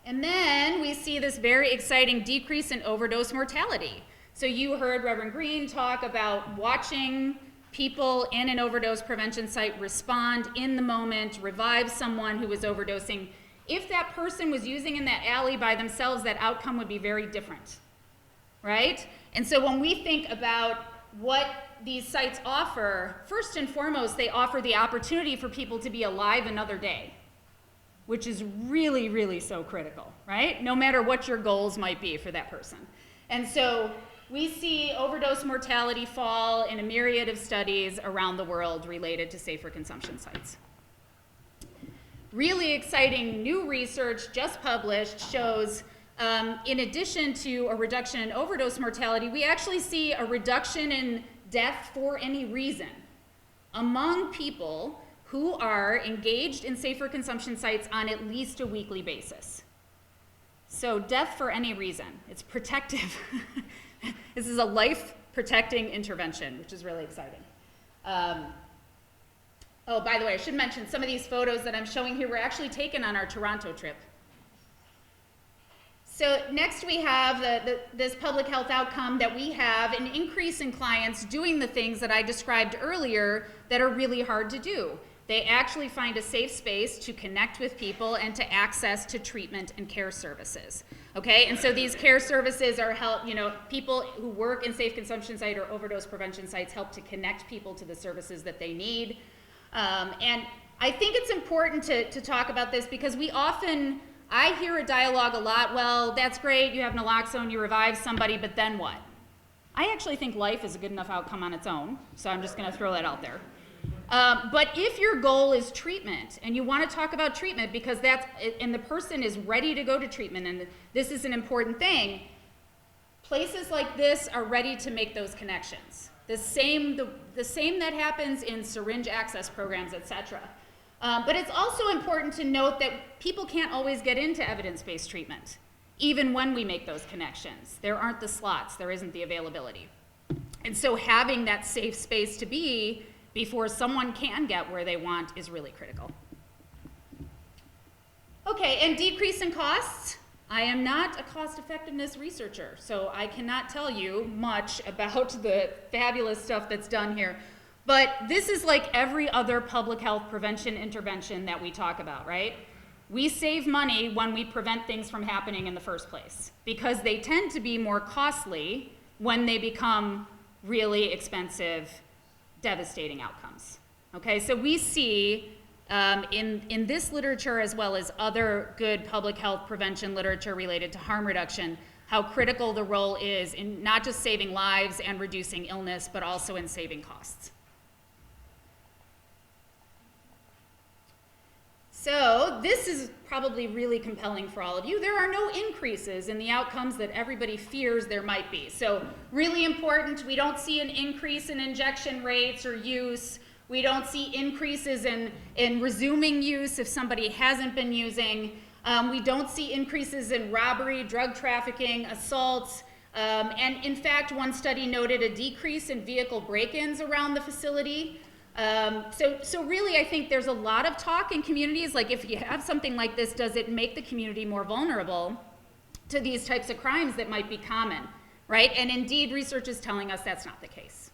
And then we see this very exciting decrease in overdose mortality. So you heard Reverend Green talk about watching people in an overdose prevention site respond in the moment, revive someone who was overdosing. If that person was using in that alley by themselves, that outcome would be very different, right? And so when we think about what these sites offer, first and foremost, they offer the opportunity for people to be alive another day, which is really, really so critical, right? No matter what your goals might be for that person. And so we see overdose mortality fall in a myriad of studies around the world related to safer consumption sites. Really exciting new research just published shows in addition to a reduction in overdose mortality, we actually see a reduction in death for any reason among people who are engaged in safer consumption sites on at least a weekly basis. So death for any reason, it's protective. This is a life-protecting intervention, which is really exciting. Oh, by the way, I should mention some of these photos that I'm showing here were actually taken on our Toronto trip. So next we have this public health outcome that we have an increase in clients doing the things that I described earlier that are really hard to do. They actually find a safe space to connect with people and to access to treatment and care services. Okay, and so these care services are help, people who work in safe consumption site or overdose prevention sites help to connect people to the services that they need. And I think it's important to talk about this because I hear a dialogue a lot, well, that's great, you have naloxone, you revive somebody, but then what? I actually think life is a good enough outcome on its own, so I'm just gonna throw that out there. But if your goal is treatment, and you wanna talk about treatment because and the person is ready to go to treatment, and this is an important thing, places like this are ready to make those connections. The same that happens in syringe access programs, et cetera. But it's also important to note that people can't always get into evidence-based treatment, even when we make those connections. There aren't the slots, there isn't the availability. And so having that safe space to be before someone can get where they want is really critical. Okay, and decrease in costs. I am not a cost effectiveness researcher, so I cannot tell you much about the fabulous stuff that's done here. But this is like every other public health prevention intervention that we talk about, right? We save money when we prevent things from happening in the first place because they tend to be more costly when they become really expensive, devastating outcomes. Okay, so we see in this literature as well as other good public health prevention literature related to harm reduction, how critical the role is in not just saving lives and reducing illness, but also in saving costs. So this is probably really compelling for all of you. There are no increases in the outcomes that everybody fears there might be. So really important, we don't see an increase in injection rates or use. We don't see increases in resuming use if somebody hasn't been using. We don't see increases in robbery, drug trafficking, assaults. And in fact, one study noted a decrease in vehicle break-ins around the facility. So really, I think there's a lot of talk in communities, like if you have something like this, does it make the community more vulnerable to these types of crimes that might be common, right? And indeed, research is telling us that's not the case.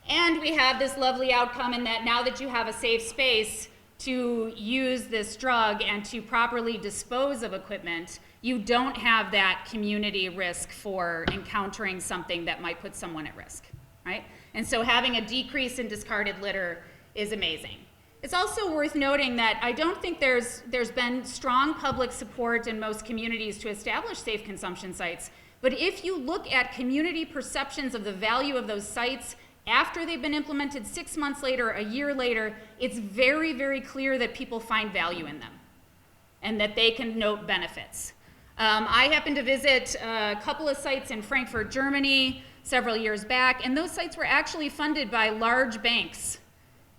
And we have this lovely outcome in that now that you have a safe space to use this drug and to properly dispose of equipment, you don't have that community risk for encountering something that might put someone at risk, right? And so having a decrease in discarded litter is amazing. It's also worth noting that I don't think there's been strong public support in most communities to establish safe consumption sites. But if you look at community perceptions of the value of those sites after they've been implemented 6 months later, a year later, it's very, very clear that people find value in them and that they can note benefits. I happened to visit a couple of sites in Frankfurt, Germany, several years back, and those sites were actually funded by large banks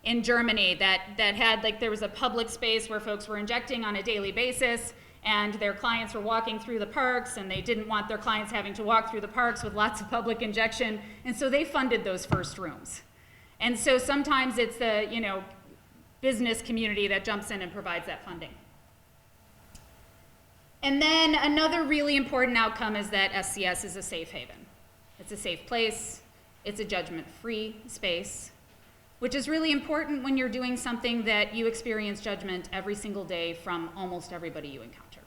in Germany that had, like, there was a public space where folks were injecting on a daily basis, and their clients were walking through the parks, and they didn't want their clients having to walk through the parks with lots of public injection, and so they funded those first rooms. And so sometimes it's the, business community that jumps in and provides that funding. And then another really important outcome is that SCS is a safe haven. It's a safe place, it's a judgment-free space, which is really important when you're doing something that you experience judgment every single day from almost everybody you encounter.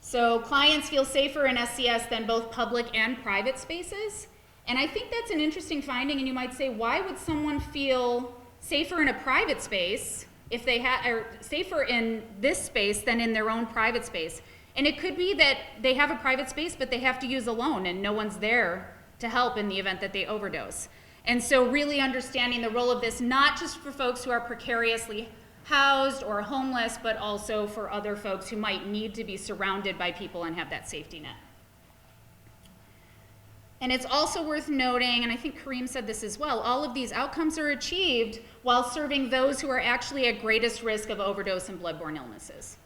So clients feel safer in SCS than both public and private spaces, and I think that's an interesting finding, and you might say, why would someone feel safer in a private space if they are safer in this space than in their own private space? And it could be that they have a private space, but they have to use alone and no one's there to help in the event that they overdose. And so really understanding the role of this, not just for folks who are precariously housed or homeless, but also for other folks who might need to be surrounded by people and have that safety net. And it's also worth noting, and I think Kareem said this as well, all of these outcomes are achieved while serving those who are actually at greatest risk of overdose and bloodborne illnesses.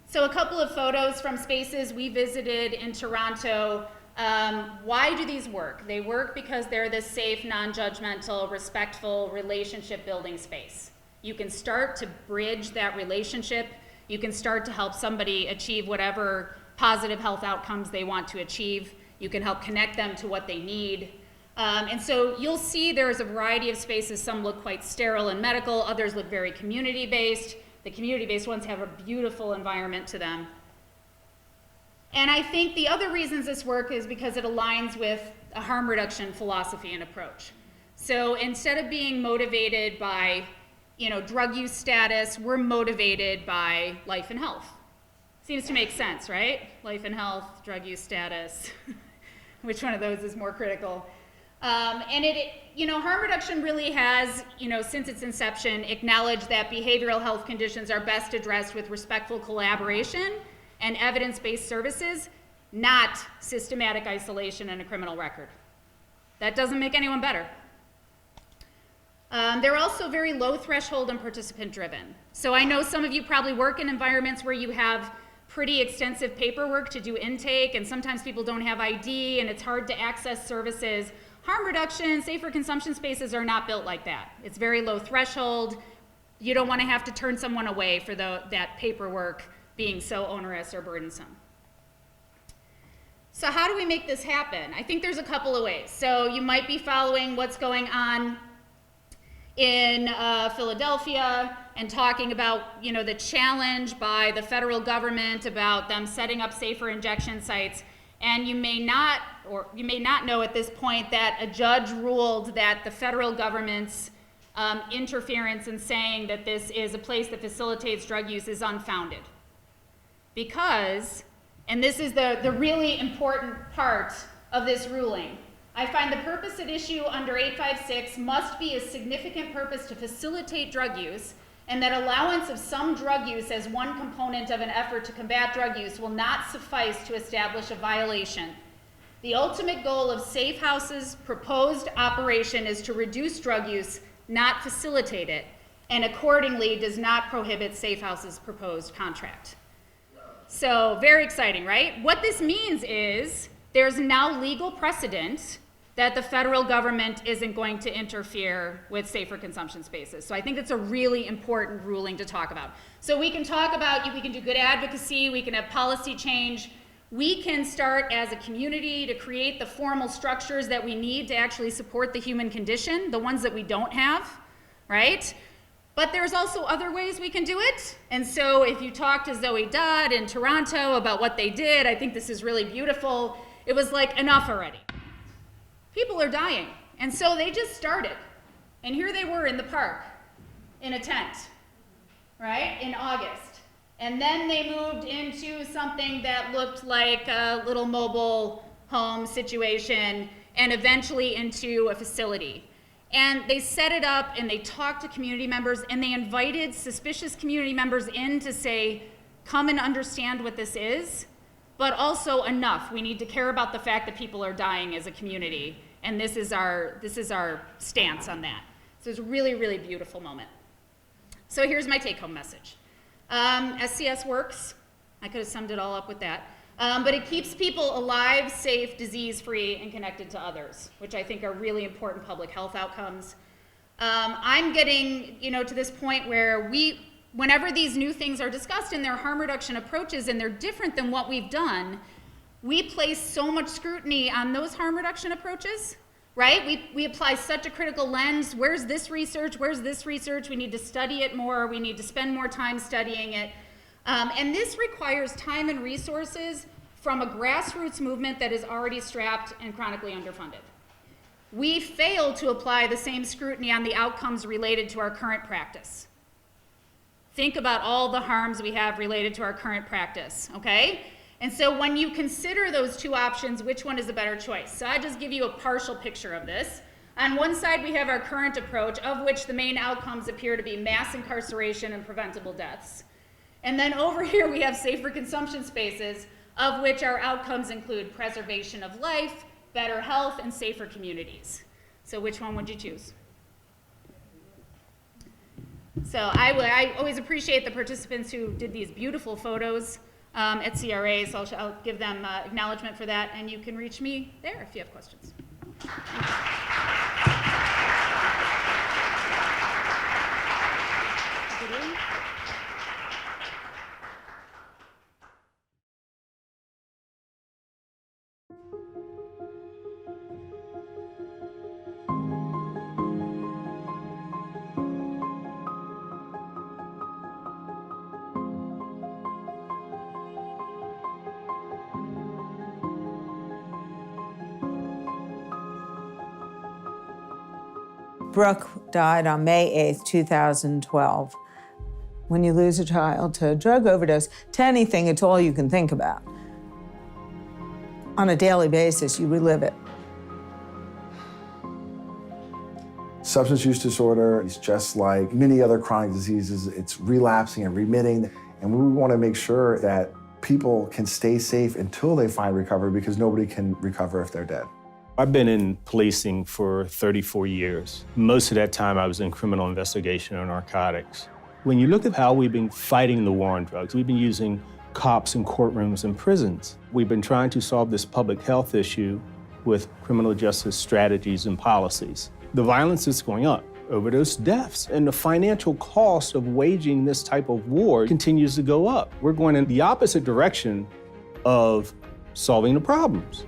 So a couple of photos from spaces we visited in Toronto. Why do these work? They work because they're this safe, non-judgmental, respectful, relationship-building space. You can start to bridge that relationship. You can start to help somebody achieve whatever positive health outcomes they want to achieve. You can help connect them to what they need. And so you'll see there's a variety of spaces. Some look quite sterile and medical, others look very community-based. The community-based ones have a beautiful environment to them. And I think the other reasons this work is because it aligns with a harm reduction philosophy and approach. So instead of being motivated by, drug use status, we're motivated by life and health. Seems to make sense, right? Life and health, drug use status. Which one of those is more critical? And harm reduction really has, since its inception, acknowledged that behavioral health conditions are best addressed with respectful collaboration and evidence-based services, not systematic isolation and a criminal record. That doesn't make anyone better. They're also very low threshold and participant driven. So I know some of you probably work in environments where you have pretty extensive paperwork to do intake, and sometimes people don't have ID and it's hard to access services. Harm reduction, safer consumption spaces are not built like that. It's very low threshold. You don't want to have to turn someone away for that paperwork being so onerous or burdensome. So how do we make this happen? I think there's a couple of ways. So you might be following what's going on in Philadelphia and talking about, the challenge by the federal government about them setting up safer injection sites. And you may not know at this point that a judge ruled that the federal government's interference in saying that this is a place that facilitates drug use is unfounded. Because, and this is the really important part of this ruling, I find the purpose at issue under 856 must be a significant purpose to facilitate drug use, and that allowance of some drug use as one component of an effort to combat drug use will not suffice to establish a violation. The ultimate goal of Safe House's proposed operation is to reduce drug use, not facilitate it, and accordingly does not prohibit Safe House's proposed contract. So very exciting, right? What this means is there's now legal precedent that the federal government isn't going to interfere with safer consumption spaces. So I think that's a really important ruling to talk about. So we can talk about, we can do good advocacy, we can have policy change, we can start as a community to create the formal structures that we need to actually support the human condition, the ones that we don't have, right? But there's also other ways we can do it. And so if you talk to Zoe Dodd in Toronto about what they did, I think this is really beautiful. It was like, enough already. People are dying. And so they just started. And here they were in the park, in a tent, right, in August. And then they moved into something that looked like a little mobile home situation, and eventually into a facility. And they set it up, and they talked to community members, and they invited suspicious community members in to say, come and understand what this is, but also enough. We need to care about the fact that people are dying as a community, and this is our stance on that. So it's a really, really beautiful moment. So here's my take-home message. SCS works. I could have summed it all up with that. But it keeps people alive, safe, disease-free, and connected to others, which I think are really important public health outcomes. I'm getting, to this point where whenever these new things are discussed in their harm reduction approaches and they're different than what we've done, we place so much scrutiny on those harm reduction approaches, right? We apply such a critical lens. Where's this research? Where's this research? We need to study it more. We need to spend more time studying it. And this requires time and resources from a grassroots movement that is already strapped and chronically underfunded. We fail to apply the same scrutiny on the outcomes related to our current practice. Think about all the harms we have related to our current practice, okay? And so when you consider those two options, which one is the better choice? So I just give you a partial picture of this. On one side, we have our current approach, of which the main outcomes appear to be mass incarceration and preventable deaths. And then over here, we have safer consumption spaces, of which our outcomes include preservation of life, better health, and safer communities. So which one would you choose? So I always appreciate the participants who did these beautiful photos. at CRA, so I'll give them acknowledgement for that, and you can reach me there if you have questions. Brooke died on May 8th, 2012. When you lose a child to a drug overdose, to anything, it's all you can think about. On a daily basis, you relive it. Substance use disorder is just like many other chronic diseases. It's relapsing and remitting, and we want to make sure that people can stay safe until they find recovery, because nobody can recover if they're dead. I've been in policing for 34 years. Most of that time I was in criminal investigation and narcotics. When you look at how we've been fighting the war on drugs, we've been using cops in courtrooms and prisons. We've been trying to solve this public health issue with criminal justice strategies and policies. The violence is going up, overdose deaths, and the financial cost of waging this type of war continues to go up. We're going in the opposite direction of solving the problems.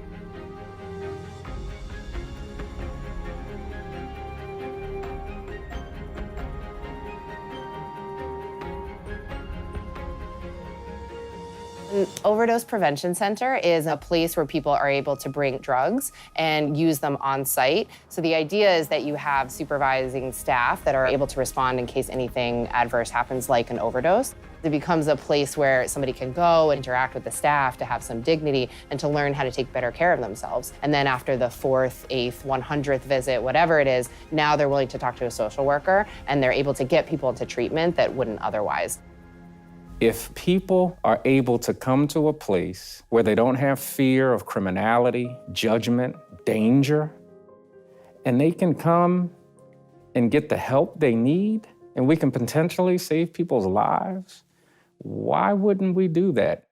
An overdose prevention center is a place where people are able to bring drugs and use them on site. So the idea is that you have supervising staff that are able to respond in case anything adverse happens, like an overdose. It becomes a place where somebody can go and interact with the staff to have some dignity and to learn how to take better care of themselves. And then after the 4th, 8th, 100th visit, whatever it is, now they're willing to talk to a social worker and they're able to get people into treatment that wouldn't otherwise. If people are able to come to a place where they don't have fear of criminality, judgment, danger, and they can come and get the help they need, and we can potentially save people's lives, why wouldn't we do that?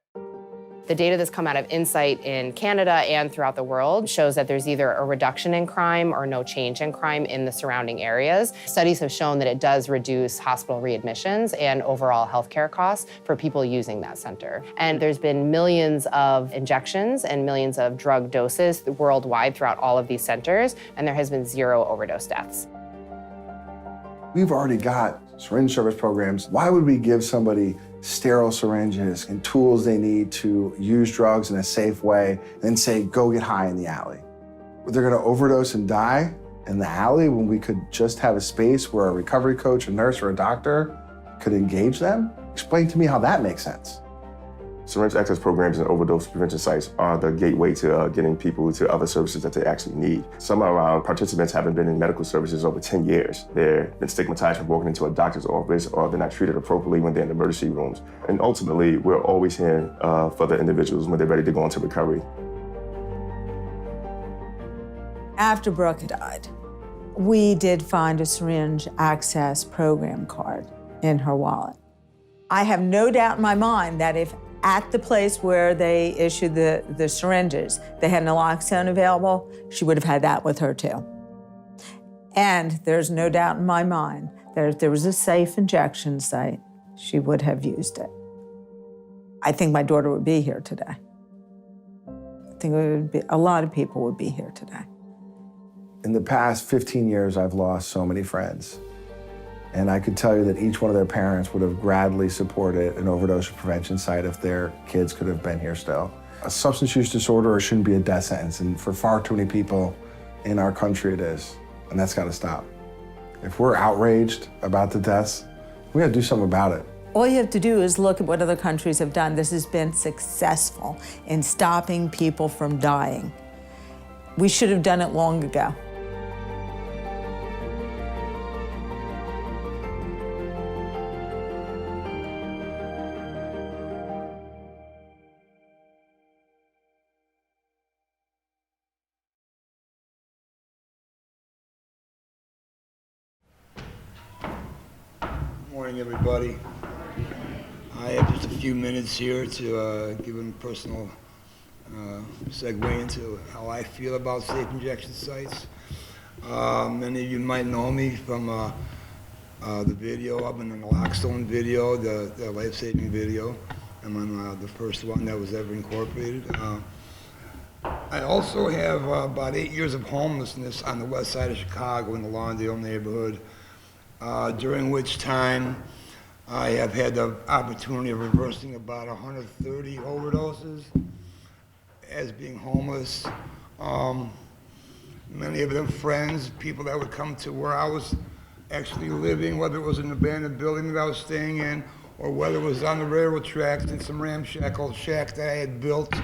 The data that's come out of Insight in Canada and throughout the world shows that there's either a reduction in crime or no change in crime in the surrounding areas. Studies have shown that it does reduce hospital readmissions and overall healthcare costs for people using that center. And there's been millions of injections and millions of drug doses worldwide throughout all of these centers, and there has been 0 overdose deaths. We've already got syringe service programs. Why would we give somebody sterile syringes and tools they need to use drugs in a safe way and say, go get high in the alley? They're gonna overdose and die in the alley when we could just have a space where a recovery coach, a nurse, or a doctor could engage them? Explain to me how that makes sense. Syringe access programs and overdose prevention sites are the gateway to getting people to other services that they actually need. Some of our participants haven't been in medical services over 10 years. They've been stigmatized from walking into a doctor's office, or they're not treated appropriately when they're in emergency rooms. And ultimately, we're always here for the individuals when they're ready to go into recovery. After Brooke died, we did find a syringe access program card in her wallet. I have no doubt in my mind that if at the place where they issued the syringes, they had naloxone available, she would have had that with her too. And there's no doubt in my mind that if there was a safe injection site, she would have used it. I think my daughter would be here today. I think a lot of people would be here today. In the past 15 years, I've lost so many friends. And I could tell you that each one of their parents would have gladly supported an overdose prevention site if their kids could have been here still. A substance use disorder shouldn't be a death sentence, and for far too many people in our country it is, and that's gotta stop. If we're outraged about the deaths, we gotta do something about it. All you have to do is look at what other countries have done. This has been successful in stopping people from dying. We should have done it long ago. Morning, everybody. I have just a few minutes here to give a personal segue into how I feel about safe injection sites. Many of you might know me from the video. I've been in the Lockstone video, the life-saving video. I'm on the first one that was ever incorporated. I also have about 8 years of homelessness on the west side of Chicago in the Lawndale neighborhood, during which time I have had the opportunity of reversing about 130 overdoses as being homeless. Many of them friends, people that would come to where I was actually living, whether it was an abandoned building that I was staying in, or whether it was on the railroad tracks in some ramshackle shack that I had built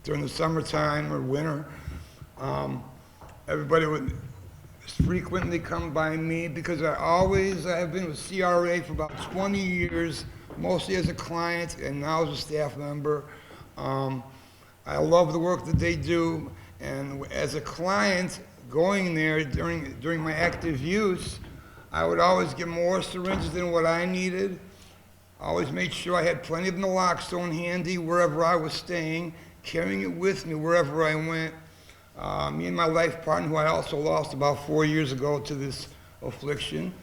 during the summertime or winter. Everybody would frequently come by me because I have been with CRA for about 20 years, mostly as a client and now as a staff member. I love the work that they do, and as a client going there during my active use, I would always get more syringes than what I needed. I always made sure I had plenty of naloxone handy wherever I was staying, carrying it with me wherever I went. Me and my life partner, who I also lost about 4 years ago to this affliction,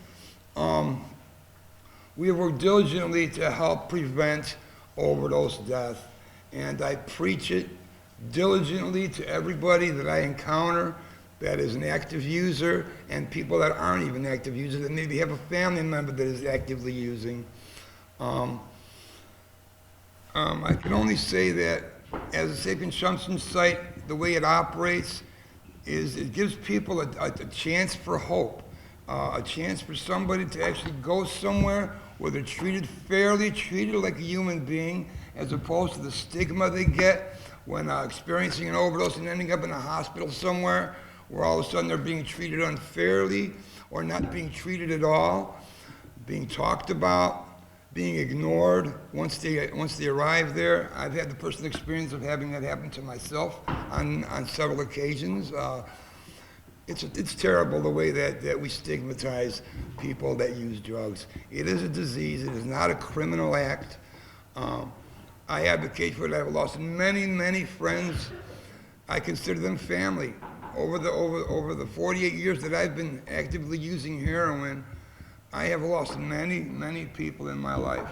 we have worked diligently to help prevent overdose death. And I preach it diligently to everybody that I encounter that is an active user and people that aren't even active users, that maybe have a family member that is actively using. I can only say that as a safe consumption site, the way it operates is it gives people a chance for hope, a chance for somebody to actually go somewhere where they're treated fairly, treated like a human being, as opposed to the stigma they get when experiencing an overdose and ending up in a hospital somewhere where all of a sudden they're being treated unfairly or not being treated at all, being talked about, being ignored once they arrive there. I've had the personal experience of having that happen to myself on several occasions. It's terrible the way that we stigmatize people that use drugs. It is a disease. It is not a criminal act. I advocate for it. I've lost many, many friends. I consider them family. Over the 48 years that I've been actively using heroin, I have lost many, many people in my life.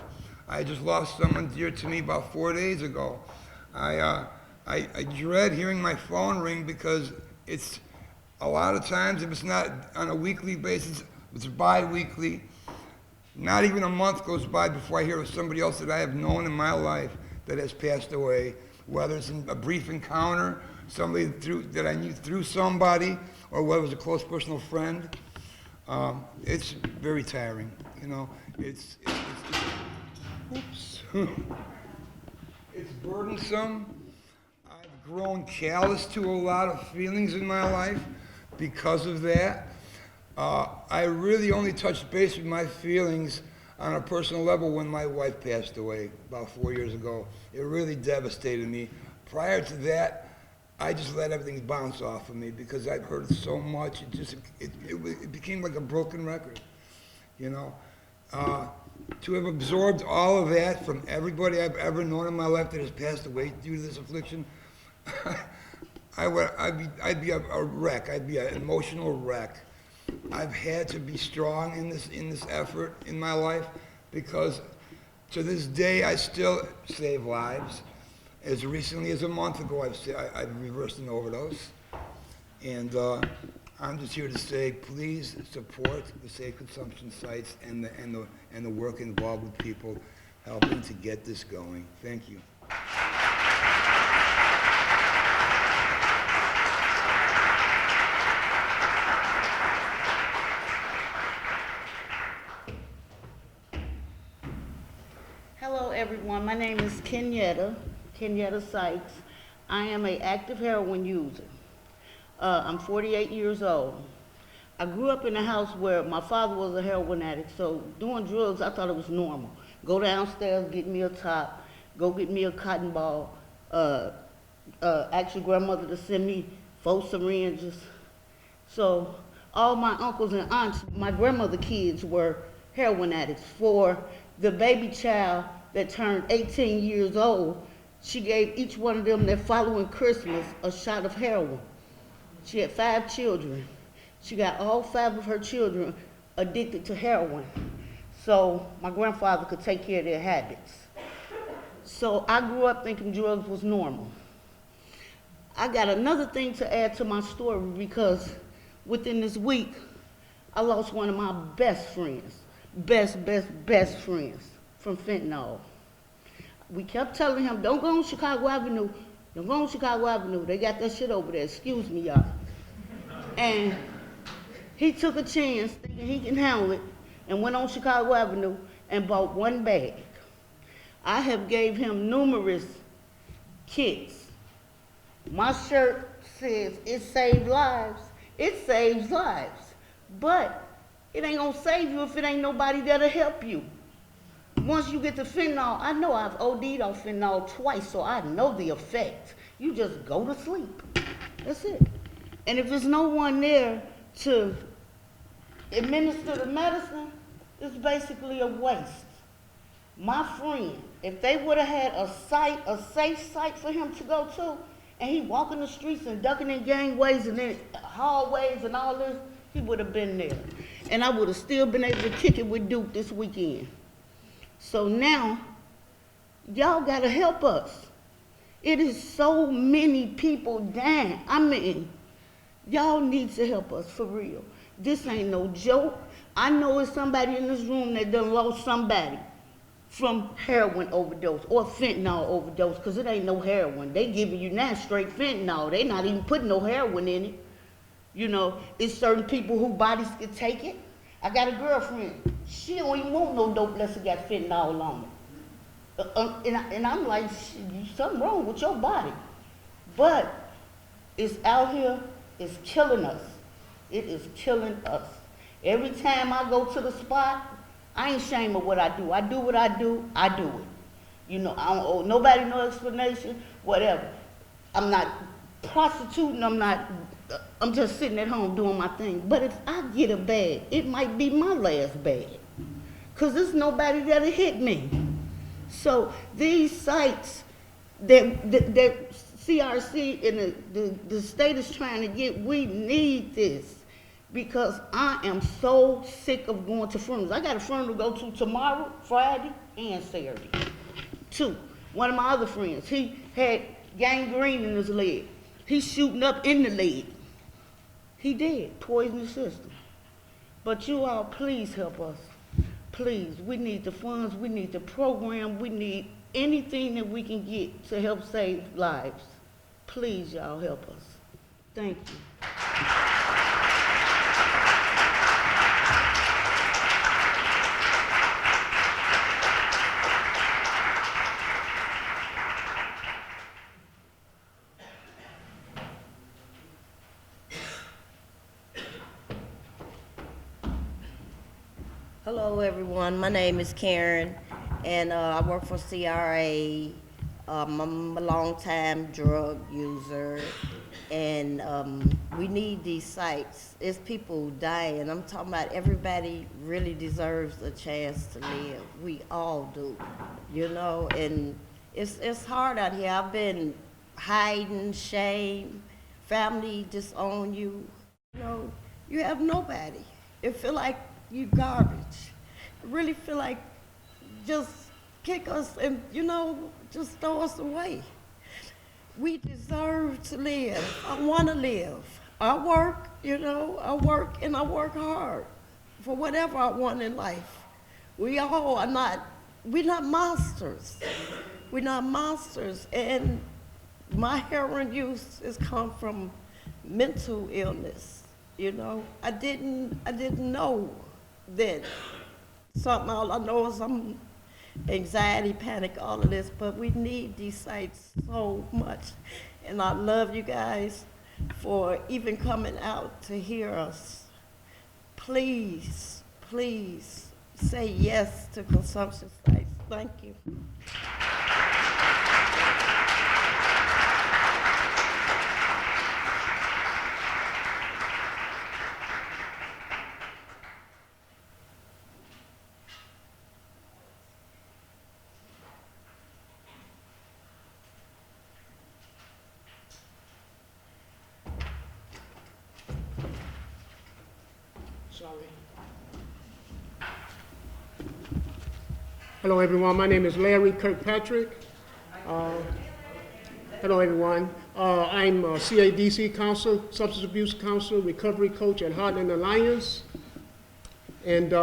I just lost someone dear to me about 4 days ago. I dread hearing my phone ring because it's a lot of times, if it's not on a weekly basis, it's bi-weekly. Not even a month goes by before I hear of somebody else that I have known in my life that has passed away, whether it's in a brief encounter, somebody that I knew through somebody, or whether it was a close personal friend. It's very tiring, you know. It's burdensome. I've grown callous to a lot of feelings in my life because of that. I really only touched base with my feelings on a personal level when my wife passed away about 4 years ago. It really devastated me. Prior to that, I just let everything bounce off of me because I'd heard so much. It became like a broken record, you know. To have absorbed all of that from everybody I've ever known in my life that has passed away due to this affliction, I'd be a wreck. I'd be an emotional wreck. I've had to be strong in this effort in my life because to this day I still save lives. As recently as a month ago, I've reversed an overdose, and I'm just here to say, please support the safe consumption sites and the work involved with people helping to get this going. Thank you. Hello, everyone. My name is Kenyatta Sykes. I am an active heroin user. I'm 48 years old. I grew up in a house where my father was a heroin addict, so doing drugs, I thought it was normal. Go downstairs, get me a top, go get me a cotton ball, ask your grandmother to send me 4 syringes. So all my uncles and aunts, my grandmother kids were heroin addicts. For the baby child that turned 18 years old, she gave each one of them that following Christmas a shot of heroin. She had 5 children. She got all 5 of her children addicted to heroin, so my grandfather could take care of their habits. So I grew up thinking drugs was normal. I got another thing to add to my story because within this week, I lost one of my best friends, best friends from fentanyl. We kept telling him, don't go on Chicago Avenue, don't go on Chicago Avenue. They got that shit over there, excuse me, y'all. And he took a chance thinking he can handle it and went on Chicago Avenue and bought 1 bag. I have gave him numerous kits. My shirt says it saves lives. It saves lives. But it ain't gonna save you if it ain't nobody that'll help you. Once you get to fentanyl, I know I've OD'd on fentanyl twice, so I know the effect. You just go to sleep. That's it. And if there's no one there to administer the medicine, it's basically a waste. My friend, if they would have had a safe site for him to go to, and he walking the streets and ducking in gangways and in hallways and all this, he would have been there. And I would have still been able to kick it with Duke this weekend. So now, y'all gotta help us. It is so many people dying. I mean, y'all need to help us for real. This ain't no joke. I know it's somebody in this room that done lost somebody from heroin overdose or fentanyl overdose, because it ain't no heroin. They giving you now straight fentanyl. They not even putting no heroin in it. You know, it's certain people whose bodies can take it. I got a girlfriend. She don't even want no dope unless it got fentanyl on it. And I'm like, something wrong with your body. But it's out here, it's killing us. It is killing us. Every time I go to the spot, I ain't ashamed of what I do. I do what I do, I do it. You know, I don't owe nobody no explanation, whatever. I'm not prostituting, I'm just sitting at home doing my thing. But if I get a bag, it might be my last bag. Because there's nobody that'll hit me. So these sites that CRC and the state is trying to get, we need this. Because I am so sick of going to funerals. I got a funeral to go to tomorrow, Friday, and Saturday. 2. One of my other friends, he had gangrene in his leg. He's shooting up in the leg. He did, poisoned the system. But you all, please help us. Please, we need the funds, we need the program, we need anything that we can get to help save lives. Please, y'all, help us. Thank you. Hello, everyone. My name is Karen, and I work for CRA. I'm a long-time drug user, and we need these sites. It's people dying. I'm talking about everybody really deserves a chance to live. We all do, you know, and it's hard out here. I've been hiding, shame, family disown you. You know, you have nobody. It feel like you garbage. I really feel like just kick us and, you know, just throw us away. We deserve to live. I want to live. I work, you know, I work and I work hard for whatever I want in life. We all are not, we're not monsters. We're not monsters. And my heroin use has come from mental illness, you know. I didn't know that something, all I know is I'm anxiety, panic, all of this, but we need these sites so much. And I love you guys for even coming out to hear us. Please, please say yes to consumption sites. Thank you. Sorry. Hello, everyone. My name is Larry Kirkpatrick. Hello, everyone. I'm a CADC counselor, substance abuse counselor, recovery coach at Heartland Alliance. And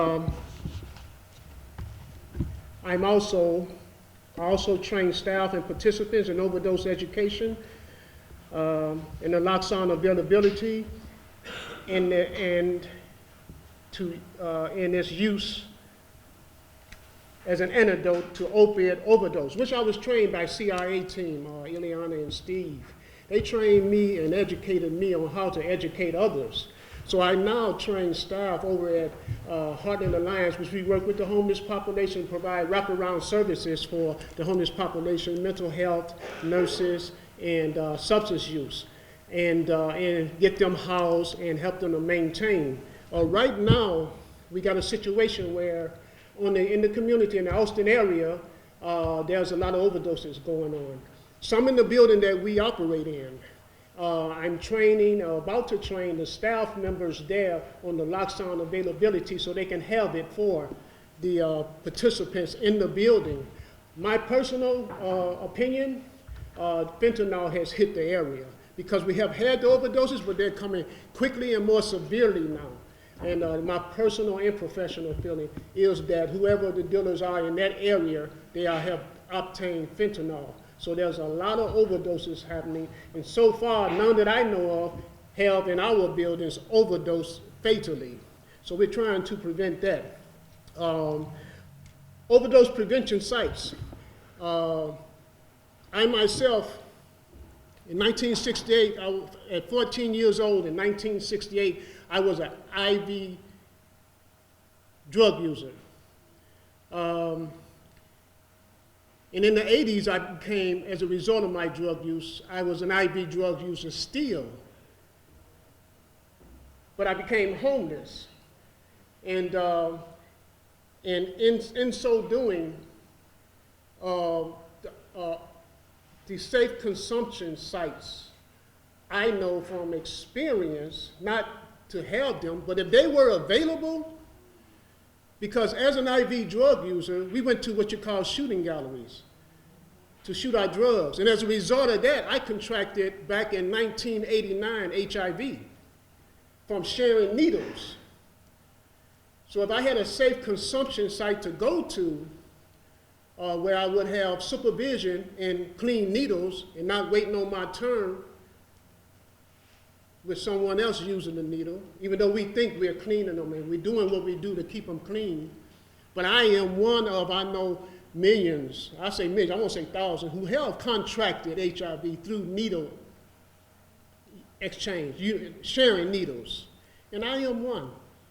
I also train staff and participants in overdose education, and naloxone availability, and in its use as an antidote to opiate overdose, which I was trained by CRA team, Ileana and Steve. They trained me and educated me on how to educate others. So I now train staff over at Heartland Alliance, which we work with the homeless population, provide wraparound services for the homeless population, mental health, nurses, and substance use, and get them housed and help them to maintain. Right now, we got a situation where in the community, in the Austin area, there's a lot of overdoses going on. Some in the building that we operate in. I'm about to train the staff members there on the naloxone availability so they can have it for the participants in the building. My personal opinion, fentanyl has hit the area because we have had the overdoses, but they're coming quickly and more severely now. And my personal and professional feeling is that whoever the dealers are in that area, they have obtained fentanyl. So there's a lot of overdoses happening. And so far, none that I know of have in our buildings overdosed fatally. So we're trying to prevent that. Overdose prevention sites. I myself, in 1968, at 14 years old in 1968, I was an IV drug user. And in the 80s, I became, as a result of my drug use, I was an IV drug user still. But I became homeless. And in so doing, the safe consumption sites, I know from experience, not to have them, but if they were available, because as an IV drug user, we went to what you call shooting galleries to shoot our drugs. And as a result of that, I contracted back in 1989 HIV from sharing needles. So if I had a safe consumption site to go to, where I would have supervision and clean needles and not waiting on my turn with someone else using the needle, even though we think we're cleaning them and we're doing what we do to keep them clean. But I am one of, I know, millions, I say millions, I won't say thousands, who have contracted HIV through needle exchange, sharing needles. And I am one.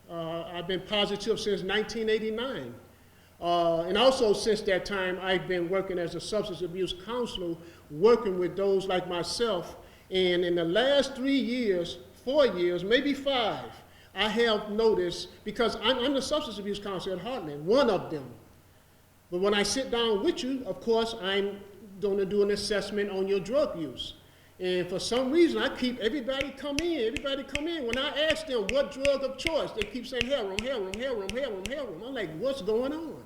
I've been positive since 1989. And also since that time, I've been working as a substance abuse counselor, working with those like myself. And in the last 3 years, 4 years, maybe 5, I have noticed, because I'm the substance abuse counselor at Heartland, one of them. But when I sit down with you, of course, I'm going to do an assessment on your drug use. And for some reason, I keep everybody come in. When I ask them what drug of choice, they keep saying heroin. I'm like, what's going on?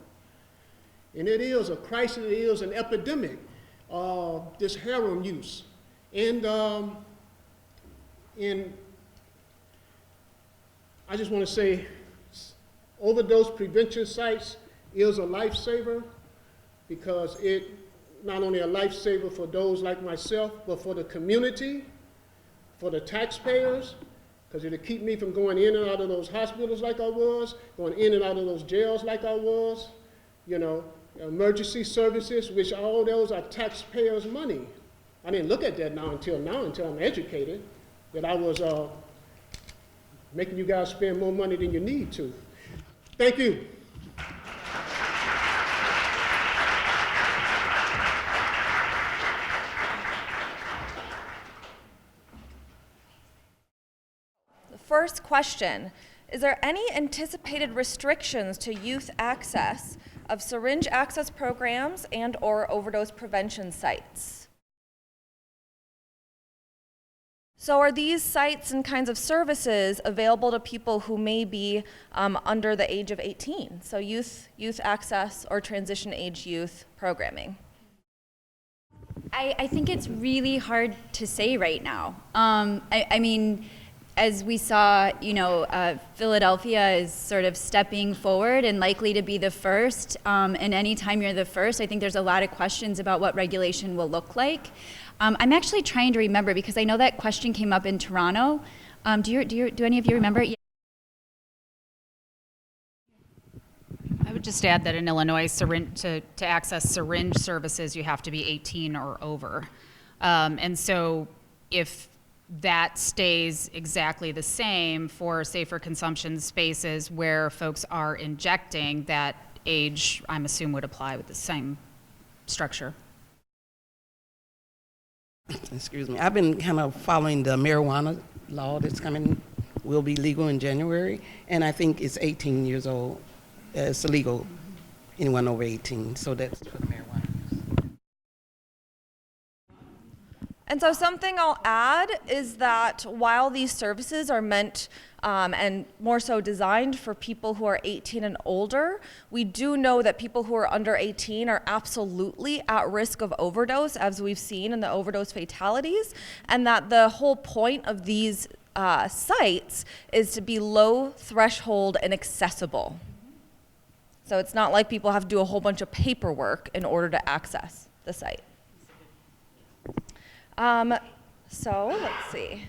And it is a crisis, it is an epidemic, this heroin use. And I just want to say, overdose prevention sites is a lifesaver, because it not only a lifesaver for those like myself, but for the community, for the taxpayers, because it'll keep me from going in and out of those hospitals like I was, going in and out of those jails like I was, emergency services, which all those are taxpayers' money. I didn't look at that until I'm educated, that I was making you guys spend more money than you need to. Thank you. The first question, is there any anticipated restrictions to youth access of syringe access programs and/or overdose prevention sites? So are these sites and kinds of services available to people who may be under the age of 18? So youth access or transition age youth programming. I think it's really hard to say right now. I mean, as we saw, Philadelphia is sort of stepping forward and likely to be the first. And anytime you're the first, I think there's a lot of questions about what regulation will look like. I'm actually trying to remember because I know that question came up in Toronto. Do any of you remember it? I would just add that in Illinois, to access syringe services, you have to be 18 or over. And so if that stays exactly the same for safer consumption spaces where folks are injecting, that age, I'm assuming, would apply with the same structure. Excuse me. I've been kind of following the marijuana law that's will be legal in January, and I think it's 18 years old. It's illegal, anyone over 18, so that's for the marijuana. And so something I'll add is that while these services are meant and more so designed for people who are 18 and older, we do know that people who are under 18 are absolutely at risk of overdose, as we've seen in the overdose fatalities, and that the whole point of these sites is to be low threshold and accessible. So it's not like people have to do a whole bunch of paperwork in order to access the site. So let's see.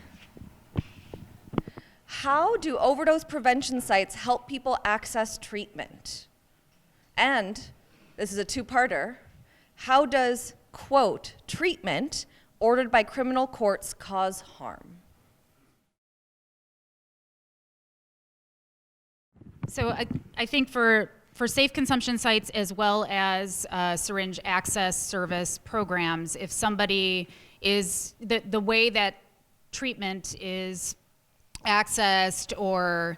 How do overdose prevention sites help people access treatment? And this is a two-parter. How does, quote, treatment ordered by criminal courts cause harm? So I think for safe consumption sites as well as syringe access service programs, if somebody is, the way that treatment is accessed or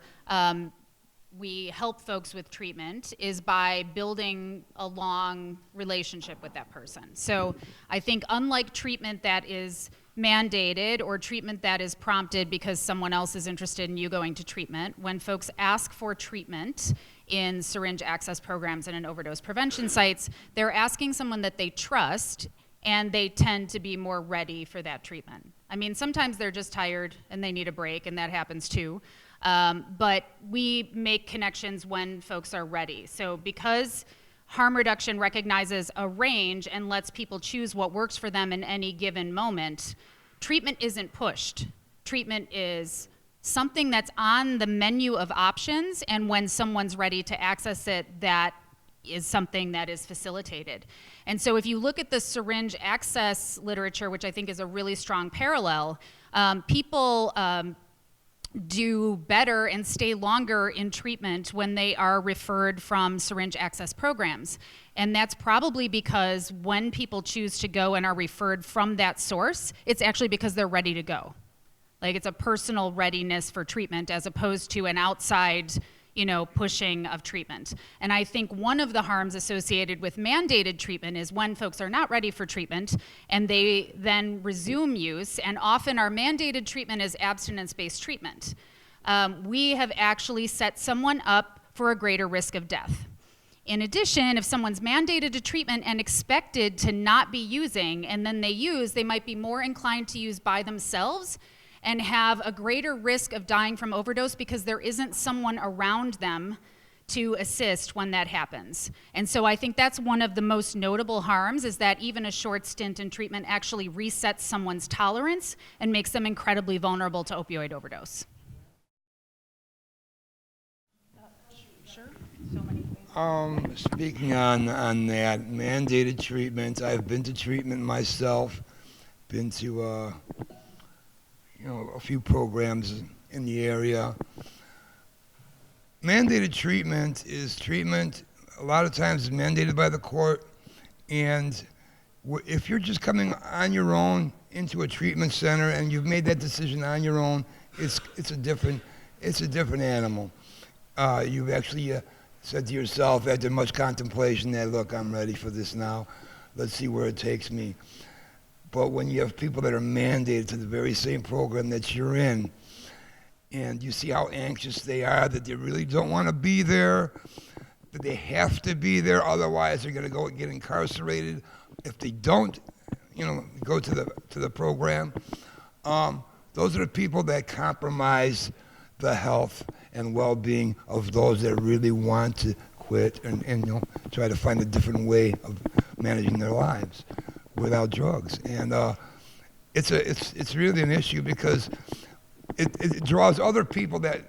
we help folks with treatment is by building a long relationship with that person. So I think unlike treatment that is mandated or treatment that is prompted because someone else is interested in you going to treatment, when folks ask for treatment in syringe access programs and in overdose prevention sites, they're asking someone that they trust, and they tend to be more ready for that treatment. I mean, sometimes they're just tired and they need a break, and that happens too. But we make connections when folks are ready. So because harm reduction recognizes a range and lets people choose what works for them in any given moment, treatment isn't pushed. Treatment is something that's on the menu of options, and when someone's ready to access it, that is something that is facilitated. And so if you look at the syringe access literature, which I think is a really strong parallel, people do better and stay longer in treatment when they are referred from syringe access programs. And that's probably because when people choose to go and are referred from that source, it's actually because they're ready to go. Like, it's a personal readiness for treatment as opposed to an outside, pushing of treatment. And I think one of the harms associated with mandated treatment is when folks are not ready for treatment and they then resume use, and often our mandated treatment is abstinence-based treatment. We have actually set someone up for a greater risk of death. In addition, if someone's mandated to treatment and expected to not be using, and then they use, they might be more inclined to use by themselves and have a greater risk of dying from overdose because there isn't someone around them to assist when that happens. And so I think that's one of the most notable harms, is that even a short stint in treatment actually resets someone's tolerance and makes them incredibly vulnerable to opioid overdose. Speaking on that, mandated treatment, I've been to treatment myself, been to a few programs in the area. Mandated treatment is treatment, a lot of times is mandated by the court, and if you're just coming on your own into a treatment center and you've made that decision on your own, it's a different animal. You've actually said to yourself after much contemplation that, look, I'm ready for this now. Let's see where it takes me. But when you have people that are mandated to the very same program that you're in, and you see how anxious they are, that they really don't want to be there, that they have to be there, otherwise they're going to go get incarcerated if they don't, go to the program. Those are the people that compromise the health and well-being of those that really want to quit and try to find a different way of managing their lives without drugs. And it's really an issue because it draws other people that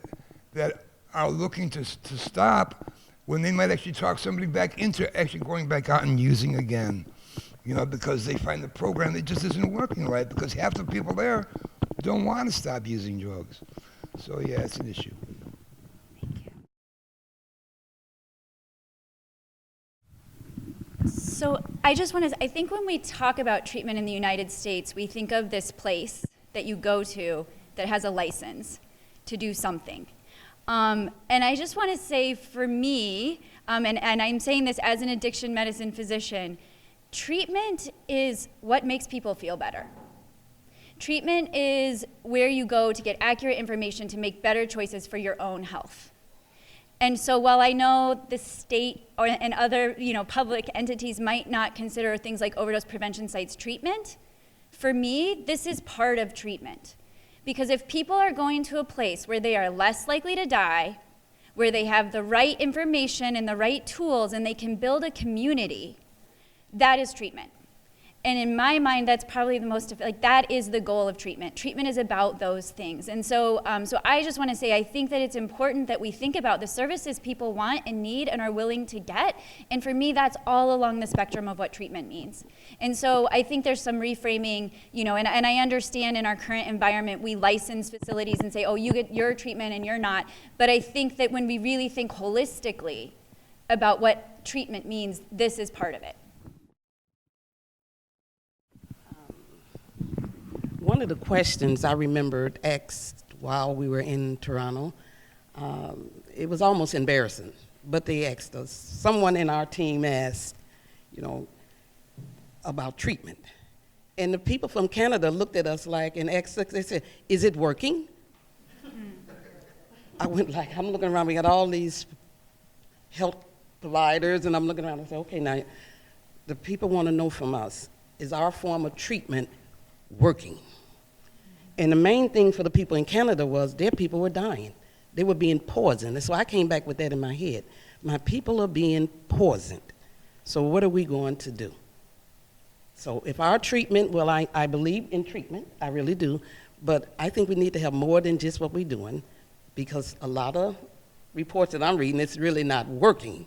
are looking to stop when they might actually talk somebody back into actually going back out and using again, because they find the program that just isn't working right, because half the people there don't want to stop using drugs. So yeah, it's an issue. So I think when we talk about treatment in the United States, we think of this place that you go to that has a license to do something. And I just want to say for me, and I'm saying this as an addiction medicine physician, treatment is what makes people feel better. Treatment is where you go to get accurate information to make better choices for your own health. And so while I know the state and other public entities might not consider things like overdose prevention sites treatment, for me, this is part of treatment. Because if people are going to a place where they are less likely to die, where they have the right information and the right tools and they can build a community, that is treatment. And in my mind, that's probably that is the goal of treatment. Treatment is about those things. And so I just want to say, I think that it's important that we think about the services people want and need and are willing to get. And for me, that's all along the spectrum of what treatment means. And so I think there's some reframing, and I understand in our current environment, we license facilities and say, oh, you get your treatment and you're not. But I think that when we really think holistically about what treatment means, this is part of it. One of the questions I remembered asked while we were in Toronto, it was almost embarrassing, but they asked us, someone in our team asked, about treatment. And the people from Canada looked at us and asked us, they said, is it working? I went I'm looking around, we got all these health providers, and I'm looking around and say, okay, now, the people want to know from us, is our form of treatment working? And the main thing for the people in Canada was their people were dying. They were being poisoned. And so I came back with that in my head. My people are being poisoned. So what are we going to do? So if our treatment, well, I believe in treatment, I really do, but I think we need to have more than just what we're doing, because a lot of reports that I'm reading, it's really not working.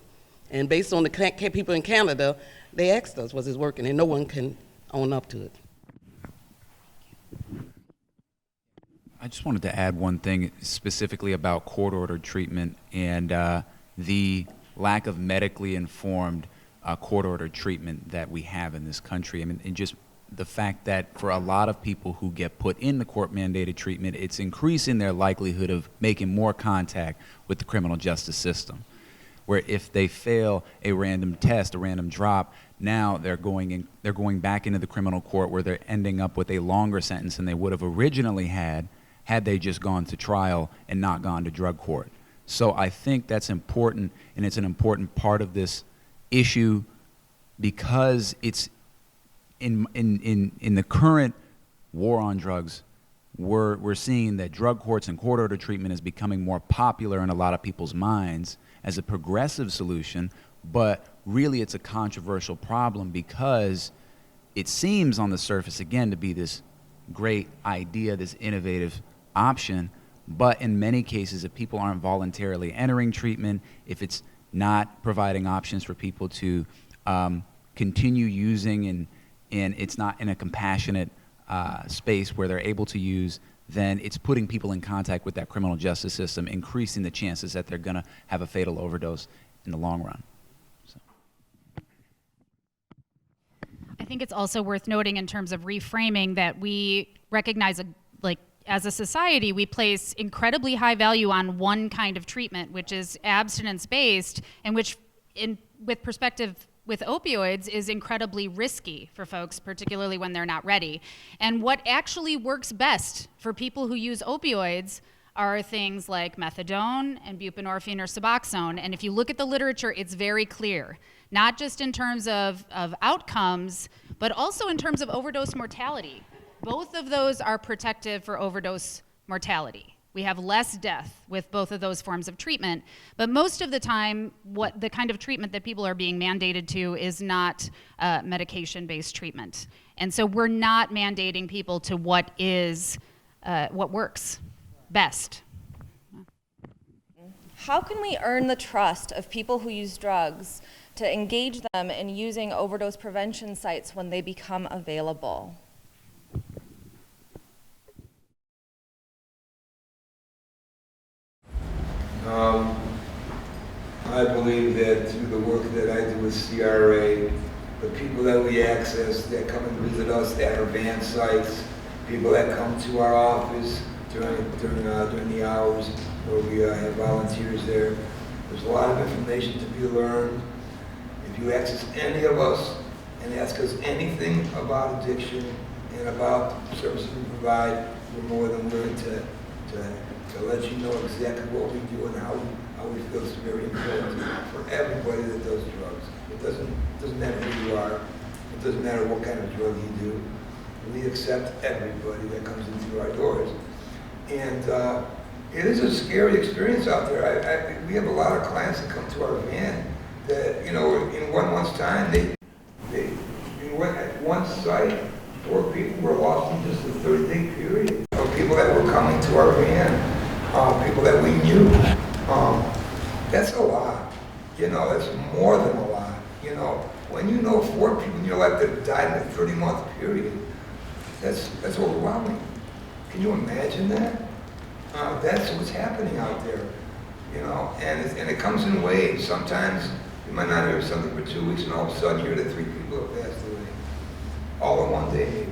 And based on the people in Canada, they asked us, was it working? And no one can own up to it. I just wanted to add one thing specifically about court-ordered treatment and the lack of medically informed court-ordered treatment that we have in this country. I mean, and just the fact that for a lot of people who get put in the court-mandated treatment, it's increasing their likelihood of making more contact with the criminal justice system. Where if they fail a random test, a random drop, now they're going back into the criminal court where they're ending up with a longer sentence than they would have originally had they just gone to trial and not gone to drug court. So I think that's important, and it's an important part of this issue because it's in the current war on drugs, we're seeing that drug courts and court-ordered treatment is becoming more popular in a lot of people's minds as a progressive solution, but really it's a controversial problem because it seems on the surface, again, to be this great idea, this innovative option, but in many cases, if people aren't voluntarily entering treatment, if it's not providing options for people to continue using and it's not in a compassionate space where they're able to use, then it's putting people in contact with that criminal justice system, increasing the chances that they're going to have a fatal overdose in the long run. So. I think it's also worth noting in terms of reframing that we recognize, as a society, we place incredibly high value on one kind of treatment, which is abstinence-based, and which, with with opioids is incredibly risky for folks, particularly when they're not ready. And what actually works best for people who use opioids are things like methadone and buprenorphine or Suboxone. And if you look at the literature, it's very clear, not just in terms of outcomes, but also in terms of overdose mortality. Both of those are protective for overdose mortality. We have less death with both of those forms of treatment, but most of the time, what the kind of treatment that people are being mandated to is not medication-based treatment. And so we're not mandating people to what works best. How can we earn the trust of people who use drugs to engage them in using overdose prevention sites when they become available? I believe that through the work that I do with CRA, the people that we access that come and visit us at our van sites, people that come to our office during the hours where we have volunteers there, there's a lot of information to be learned. If you access any of us and ask us anything about addiction and about services we provide, we're more than willing to let you know exactly what we do and how we feel it's very important for everybody that does drugs. It doesn't matter who you are. It doesn't matter what kind of drug you do. We accept everybody that comes in through our doors. And it is a scary experience out there. We have a lot of clients that come to our van that, you know, in 1 month's time, at one site, 4 people were lost in just a 30-day period. People that were coming to our van, people that we knew. That's a lot. You know, that's more than a lot. You know, when you know 4 people in your life that have died in a 30-month period, that's overwhelming. Can you imagine that? That's what's happening out there. You know, and it comes in waves. Sometimes you might not hear something for 2 weeks, and all of a sudden you hear that 3 people have passed away, all in one day, maybe.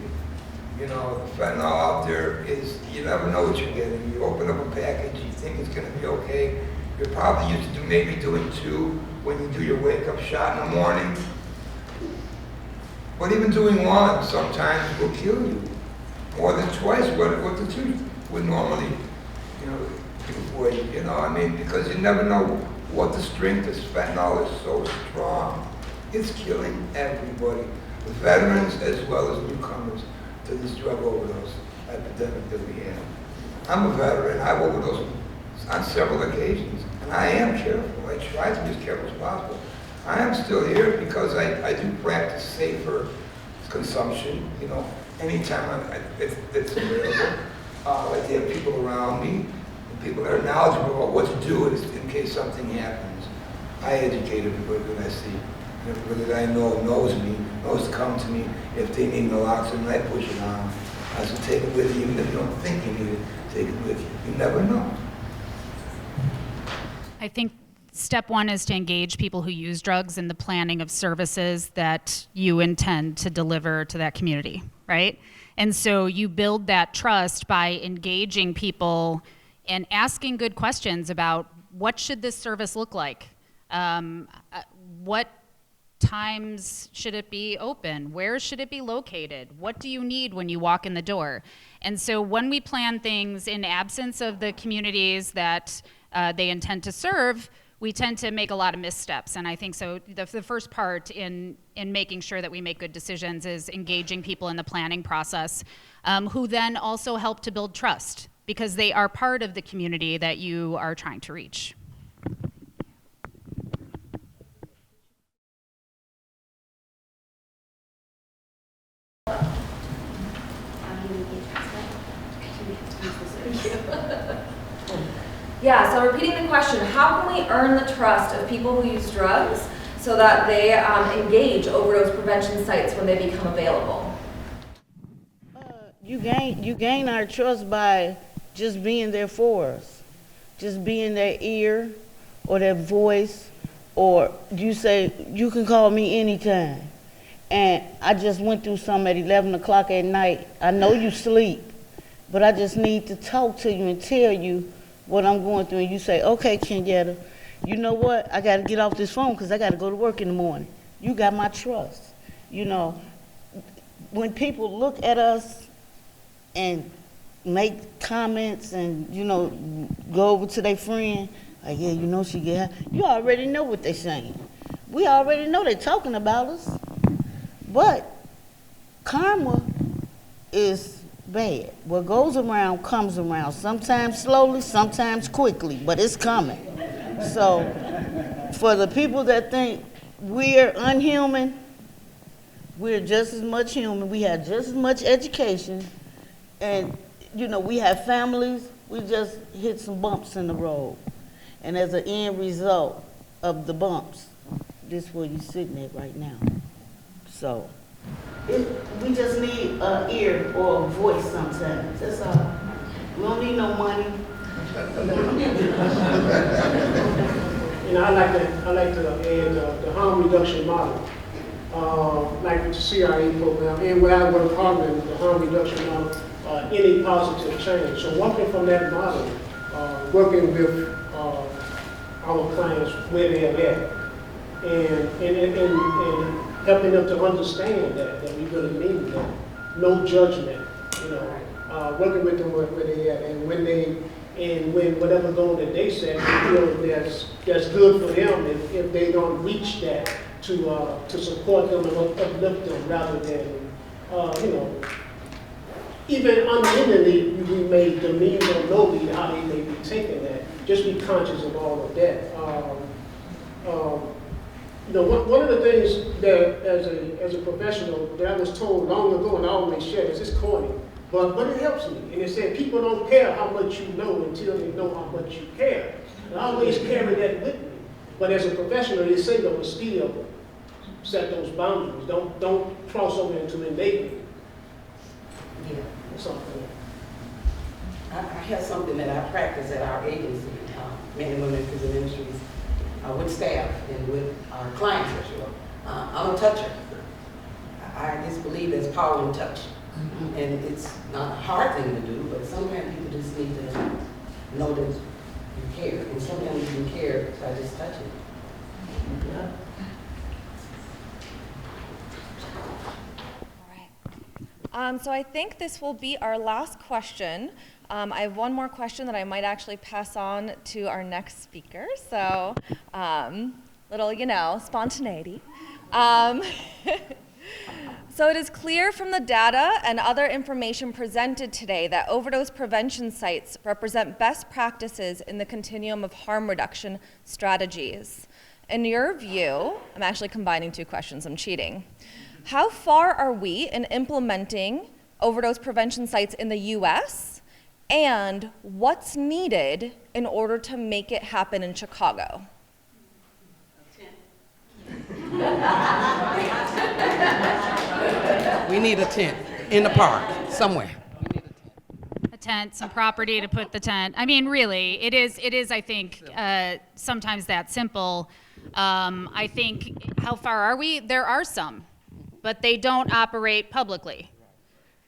You know, the fentanyl out there is, you never know what you're getting. You open up a package, you think it's going to be okay. You're probably used to maybe doing 2 when you do your wake-up shot in the morning. But even doing 1 sometimes will kill you more than twice what the 2 would normally, you know, do for you. You know, I mean, because you never know what the strength is. Fentanyl is so strong. It's killing everybody, the veterans as well as newcomers to this drug overdose epidemic that we have. I'm a veteran. I've overdosed on several occasions, and I am careful. I try to be as careful as possible. I am still here because I do practice safer consumption, you know, anytime it's available. I like to have people around me, and people that are knowledgeable about what to do in case something happens. I educate everybody that I see. Everybody that I know knows me, knows to come to me if they need naloxone, and I push it on. I said, take it with you, even if you don't think you need it, take it with you. You never know. I think step 1 is to engage people who use drugs in the planning of services that you intend to deliver to that community, right? And so you build that trust by engaging people and asking good questions about what should this service look like? What times should it be open? Where should it be located? What do you need when you walk in the door? And so when we plan things in absence of the communities that they intend to serve, we tend to make a lot of missteps. And I think so the first part in making sure that we make good decisions is engaging people in the planning process, who then also help to build trust because they are part of the community that you are trying to reach. Yeah, so repeating the question, how can we earn the trust of people who use drugs so that they engage overdose prevention sites when they become available? You gain our trust by just being there for us, just being their ear or their voice, or you say, you can call me anytime. And I just went through something at 11 o'clock at night. I know you sleep, but I just need to talk to you and tell you what I'm going through. And you say, okay, Kenyatta, you know what? I got to get off this phone because I got to go to work in the morning. You got my trust. You know, when people look at us and make comments and, you know, go over to their friend, like, yeah, you know she get high. You already know what they're saying. We already know they're talking about us. But karma is bad. What goes around comes around. Sometimes slowly, sometimes quickly, but it's coming. So for the people that think we're unhuman, we're just as much human. We have just as much education. And, you know, we have families. We just hit some bumps in the road. And as an end result of the bumps, this is where you're sitting at right now. So we just need an ear or a voice sometimes. That's all. We don't need no money. You know, I like to add the harm reduction model, like the CRE program, and what I work hard with the harm reduction model, any positive change. So working from that model, working with our clients where they're at, and helping them to understand that we really mean that. No judgment, you know, working with them where they're at, and when whatever goal that they set, they feel that's good for them, if they don't reach that, to support them and uplift them rather than, you know, even unknowingly we may demean them lowly how they may be taking that. Just be conscious of all of that. You know, one of the things that as a professional that I was told long ago, and I always share this, it's corny, but it helps me. And it said people don't care how much you know until they know how much you care. And I always carry that with me. But as a professional, they say don't still set those boundaries. Don't cross over into enabling. Yeah. Something. I have something that I practice at our agency, Men and Women in Prison Ministries, with staff and with our clients for sure. I'm a toucher. I just believe there's power in touch. And it's not a hard thing to do, but sometimes people just need to know that you care. And sometimes you can care by just touching. Yeah. So I think this will be our last question. I have one more question that I might actually pass on to our next speaker. So, little, you know, spontaneity. So it is clear from the data and other information presented today that overdose prevention sites represent best practices in the continuum of harm reduction strategies. In your view, I'm actually combining two questions, I'm cheating. How far are we in implementing overdose prevention sites in the US? And what's needed in order to make it happen in Chicago? We need a tent in the park, somewhere. A tent, some property to put the tent. I mean, really, it is, I think, sometimes that simple. I think, how far are we? There are some, but they don't operate publicly.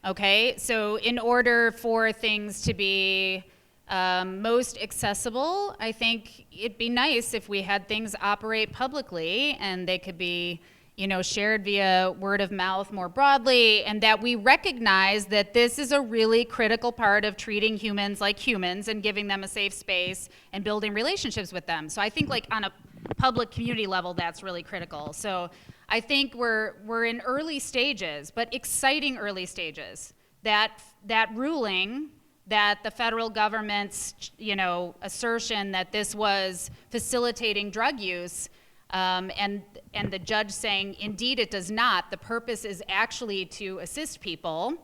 Okay, so in order for things to be most accessible, I think it'd be nice if we had things operate publicly and they could be, you know, shared via word of mouth more broadly, and that we recognize that this is a really critical part of treating humans like humans and giving them a safe space and building relationships with them. So I think like on a public community level, that's really critical. So I think we're in early stages, but exciting early stages. That ruling, that the federal government's, you know, assertion that this was facilitating drug use, and the judge saying, indeed it does not, the purpose is actually to assist people,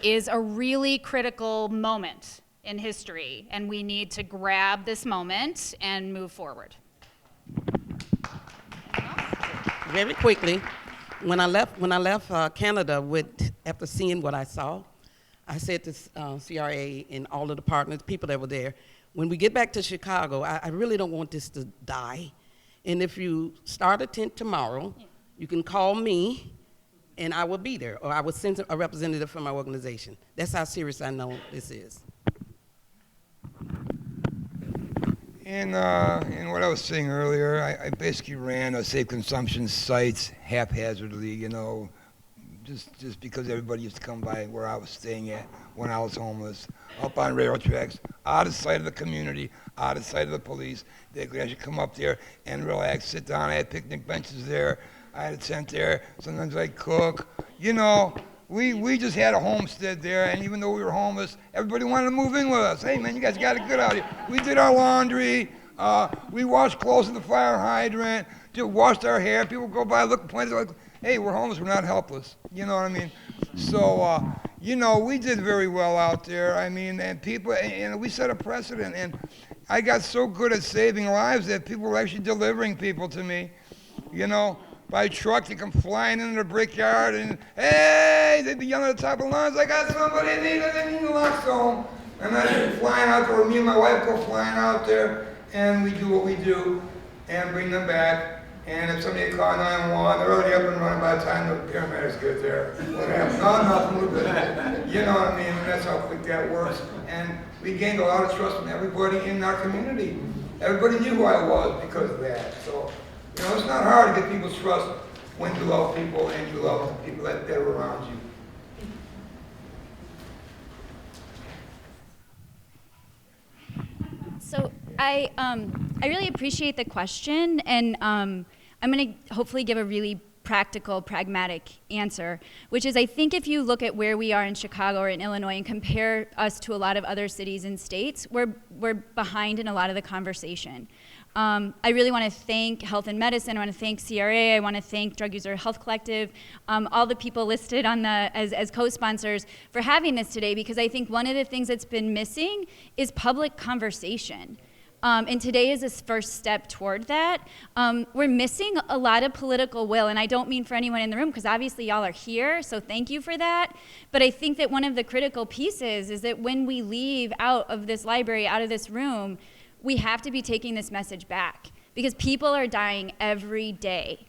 is a really critical moment in history, and we need to grab this moment and move forward. Very quickly, when I left Canada after seeing what I saw, I said to CRA and all the departments, people that were there, when we get back to Chicago, I really don't want this to die. And if you start a tent tomorrow, you can call me and I will be there, or I will send a representative from my organization. That's how serious I know this is. And what I was saying earlier, I basically ran safe consumption sites haphazardly, you know, just because everybody used to come by where I was staying at when I was homeless, up on railroad tracks, out of sight of the community, out of sight of the police. They could actually come up there and relax, sit down. I had picnic benches there. I had a tent there. Sometimes I'd cook. You know, we just had a homestead there, and even though we were homeless, everybody wanted to move in with us. Hey, man, you guys got it good out here. We did our laundry. We washed clothes at the fire hydrant. Just washed our hair. People go by, look, point, like, hey, we're homeless. We're not helpless. You know what I mean? So, you know, we did very well out there. I mean, and people, and we set a precedent. And I got so good at saving lives that people were actually delivering people to me. You know, by truck, they come flying into the brickyard, and hey, they'd be yelling at the top of the lines, I got somebody, they need a lock home. And I'd be flying out there, me and my wife go flying out there, and we do what we do, and bring them back. And if somebody called 911, they're already up and running by the time the paramedics get there. What happened? No, nothing, we're good. You know what I mean? And that's how quick that works. And we gained a lot of trust from everybody in our community. Everybody knew who I was because of that. So, you know, it's not hard to get people's trust when you love people and you love the people that are around you. So I really appreciate the question, and I'm going to hopefully give a really practical, pragmatic answer, which is I think if you look at where we are in Chicago or in Illinois and compare us to a lot of other cities and states, we're behind in a lot of the conversation. I really want to thank Health and Medicine. I want to thank CRA. I want to thank Drug User Health Collective, all the people listed on as co-sponsors for having this today, because I think one of the things that's been missing is public conversation. And today is this first step toward that. We're missing a lot of political will, and I don't mean for anyone in the room, because obviously y'all are here, so thank you for that. But I think that one of the critical pieces is that when we leave out of this library, out of this room, we have to be taking this message back, because people are dying every day,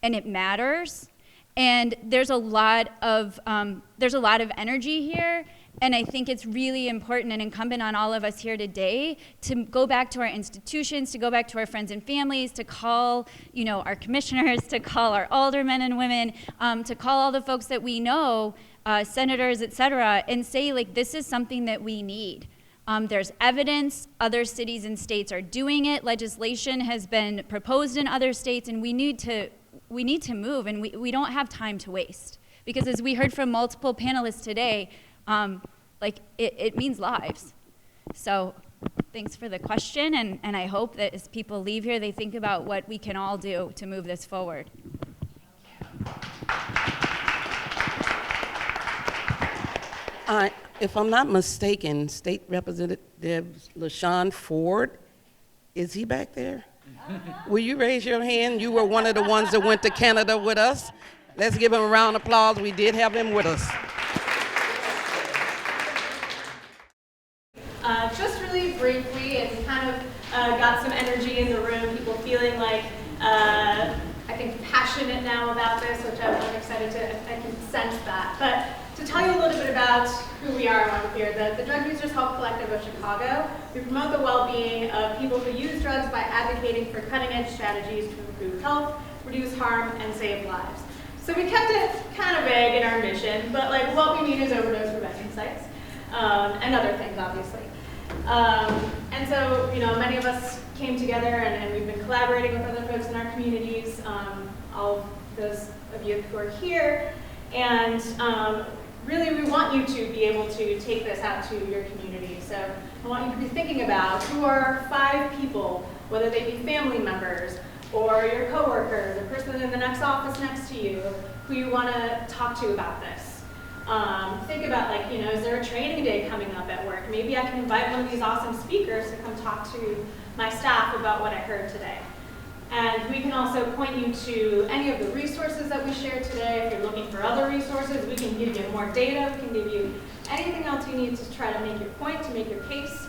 and it matters. And there's a lot of energy here, and I think it's really important and incumbent on all of us here today to go back to our institutions, to go back to our friends and families, to call, you know, our commissioners, to call our aldermen and women, to call all the folks that we know, senators, et cetera, and say, like, this is something that we need. There's evidence, other cities and states are doing it, legislation has been proposed in other states, and we need to move, and we don't have time to waste. Because as we heard from multiple panelists today, it means lives. So thanks for the question, and I hope that as people leave here, they think about what we can all do to move this forward. If I'm not mistaken, State Representative LaShawn Ford, is he back there? Will you raise your hand? You were one of the ones that went to Canada with us. Let's give him a round of applause. We did have him with us. Just really briefly, and kind of got some energy in the room, people feeling like, I think, passionate now about this, which I'm excited I can sense that. But to tell you a little bit about who we are and why we're here, the Drug Users Health Collective of Chicago, we promote the well-being of people who use drugs by advocating for cutting-edge strategies to improve health, reduce harm, and save lives. So we kept it kind of vague in our mission, but like what we need is overdose prevention sites, and other things, obviously. And so, you know, many of us came together and we've been collaborating with other folks in our communities, all of those of you who are here, and really we want you to be able to take this out to your community. So I want you to be thinking about who are 5 people, whether they be family members, or your coworker, the person in the next office next to you, who you want to talk to about this. Think about, like, you know, is there a training day coming up at work? Maybe I can invite one of these awesome speakers to come talk to my staff about what I heard today. And we can also point you to any of the resources that we shared today. If you're looking for other resources, we can give you more data. We can give you anything else you need to try to make your point, to make your case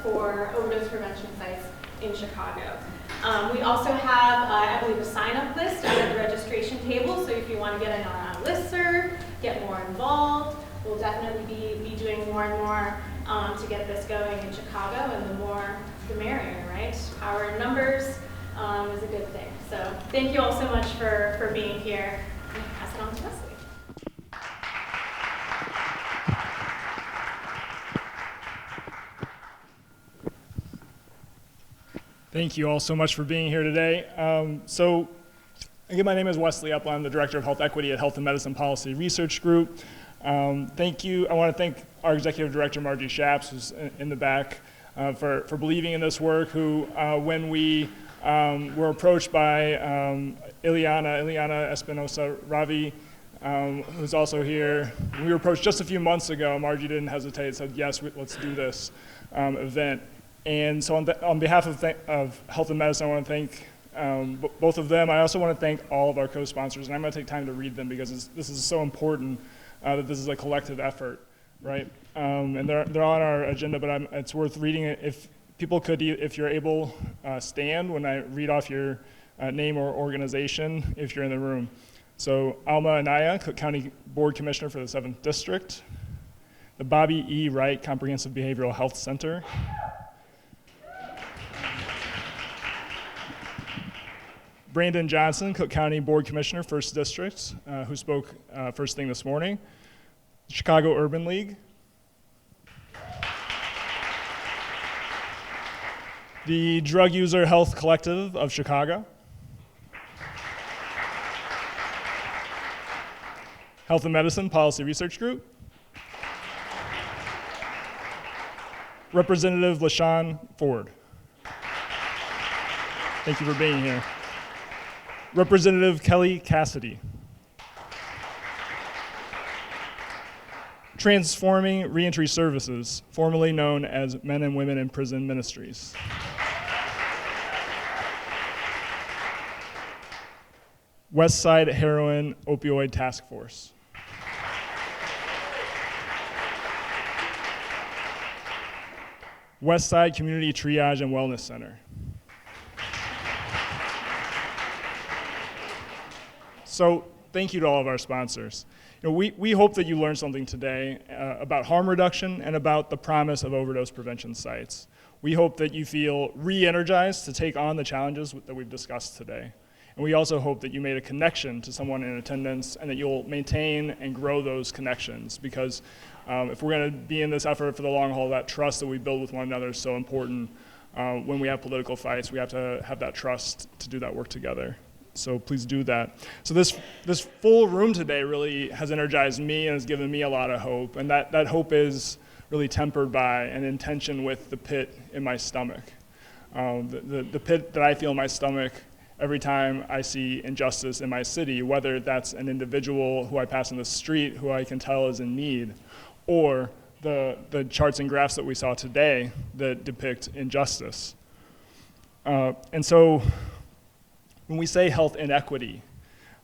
for overdose prevention sites in Chicago. We also have, I believe, a sign-up list at the registration table. So if you want to get in on our listserv, get more involved, we'll definitely be doing more and more to get this going in Chicago. And the more the merrier, right? Power in numbers is a good thing. So thank you all so much for being here. I'm gonna pass it on to Wesley. Thank you all so much for being here today. Again, my name is Wesley Upland. I'm the Director of Health Equity at Health and Medicine Policy Research Group. Thank you. I want to thank our Executive Director, Margie Schaps, who's in the back, for believing in this work, who, when we were approached by Ileana Espinosa Ravi, who's also here, we were approached just a few months ago. Margie didn't hesitate, said, yes, let's do this event. And so on behalf of Health and Medicine, I want to thank both of them. I also want to thank all of our co-sponsors, and I'm going to take time to read them because this is so important that this is a collective effort, right? And they're on our agenda, but it's worth reading it. If people could, if you're able, stand when I read off your name or organization if you're in the room. So Alma Anaya, Cook County Board Commissioner for the 7th District. The Bobby E. Wright Comprehensive Behavioral Health Center. Brandon Johnson, Cook County Board Commissioner, 1st District, who spoke first thing this morning. Chicago Urban League. The Drug User Health Collective of Chicago. Health and Medicine Policy Research Group. Representative LaShawn Ford. Thank you for being here. Representative Kelly Cassidy. Transforming Reentry Services, formerly known as Men and Women in Prison Ministries. West Side Heroin Opioid Task Force. West Side Community Triage and Wellness Center. So thank you to all of our sponsors. You know, we hope that you learned something today about harm reduction and about the promise of overdose prevention sites. We hope that you feel re-energized to take on the challenges that we've discussed today. And we also hope that you made a connection to someone in attendance and that you'll maintain and grow those connections, because if we're going to be in this effort for the long haul, that trust that we build with one another is so important. When we have political fights, we have to have that trust to do that work together. So please do that. So this full room today really has energized me and has given me a lot of hope. And that hope is really tempered by an intention with the pit in my stomach. The pit that I feel in my stomach every time I see injustice in my city, whether that's an individual who I pass in the street who I can tell is in need, or the charts and graphs that we saw today that depict injustice. And so when we say health inequity,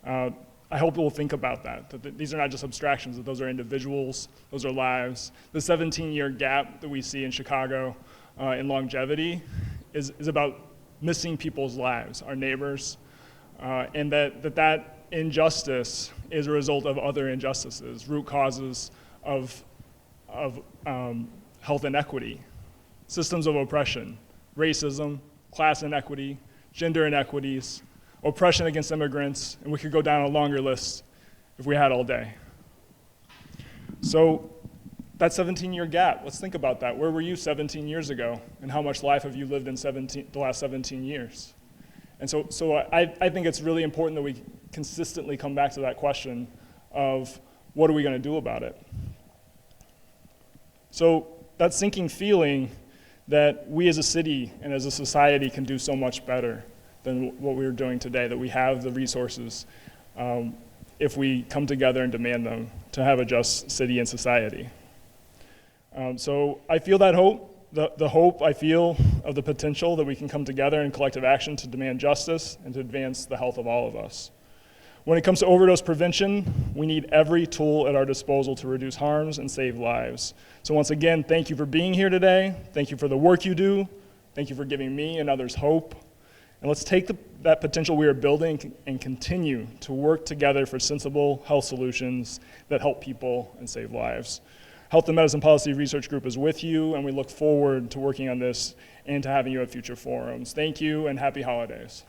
I hope we'll think about that these are not just abstractions, that those are individuals, those are lives. The 17-year gap that we see in Chicago in longevity is about missing people's lives, our neighbors, and that injustice is a result of other injustices, root causes of health inequity, systems of oppression, racism, class inequity, gender inequities, oppression against immigrants, and we could go down a longer list if we had all day. So that 17-year gap, let's think about that. Where were you 17 years ago, and how much life have you lived in the last 17 years? And so I think it's really important that we consistently come back to that question of what are we going to do about it? So that sinking feeling that we as a city and as a society can do so much better than what we are doing today, that we have the resources if we come together and demand them to have a just city and society. So I feel that hope, the hope I feel of the potential that we can come together in collective action to demand justice and to advance the health of all of us. When it comes to overdose prevention, we need every tool at our disposal to reduce harms and save lives. So once again, thank you for being here today. Thank you for the work you do. Thank you for giving me and others hope. And let's take that potential we are building and continue to work together for sensible health solutions that help people and save lives. Health and Medicine Policy Research Group is with you, and we look forward to working on this and to having you at future forums. Thank you, and happy holidays.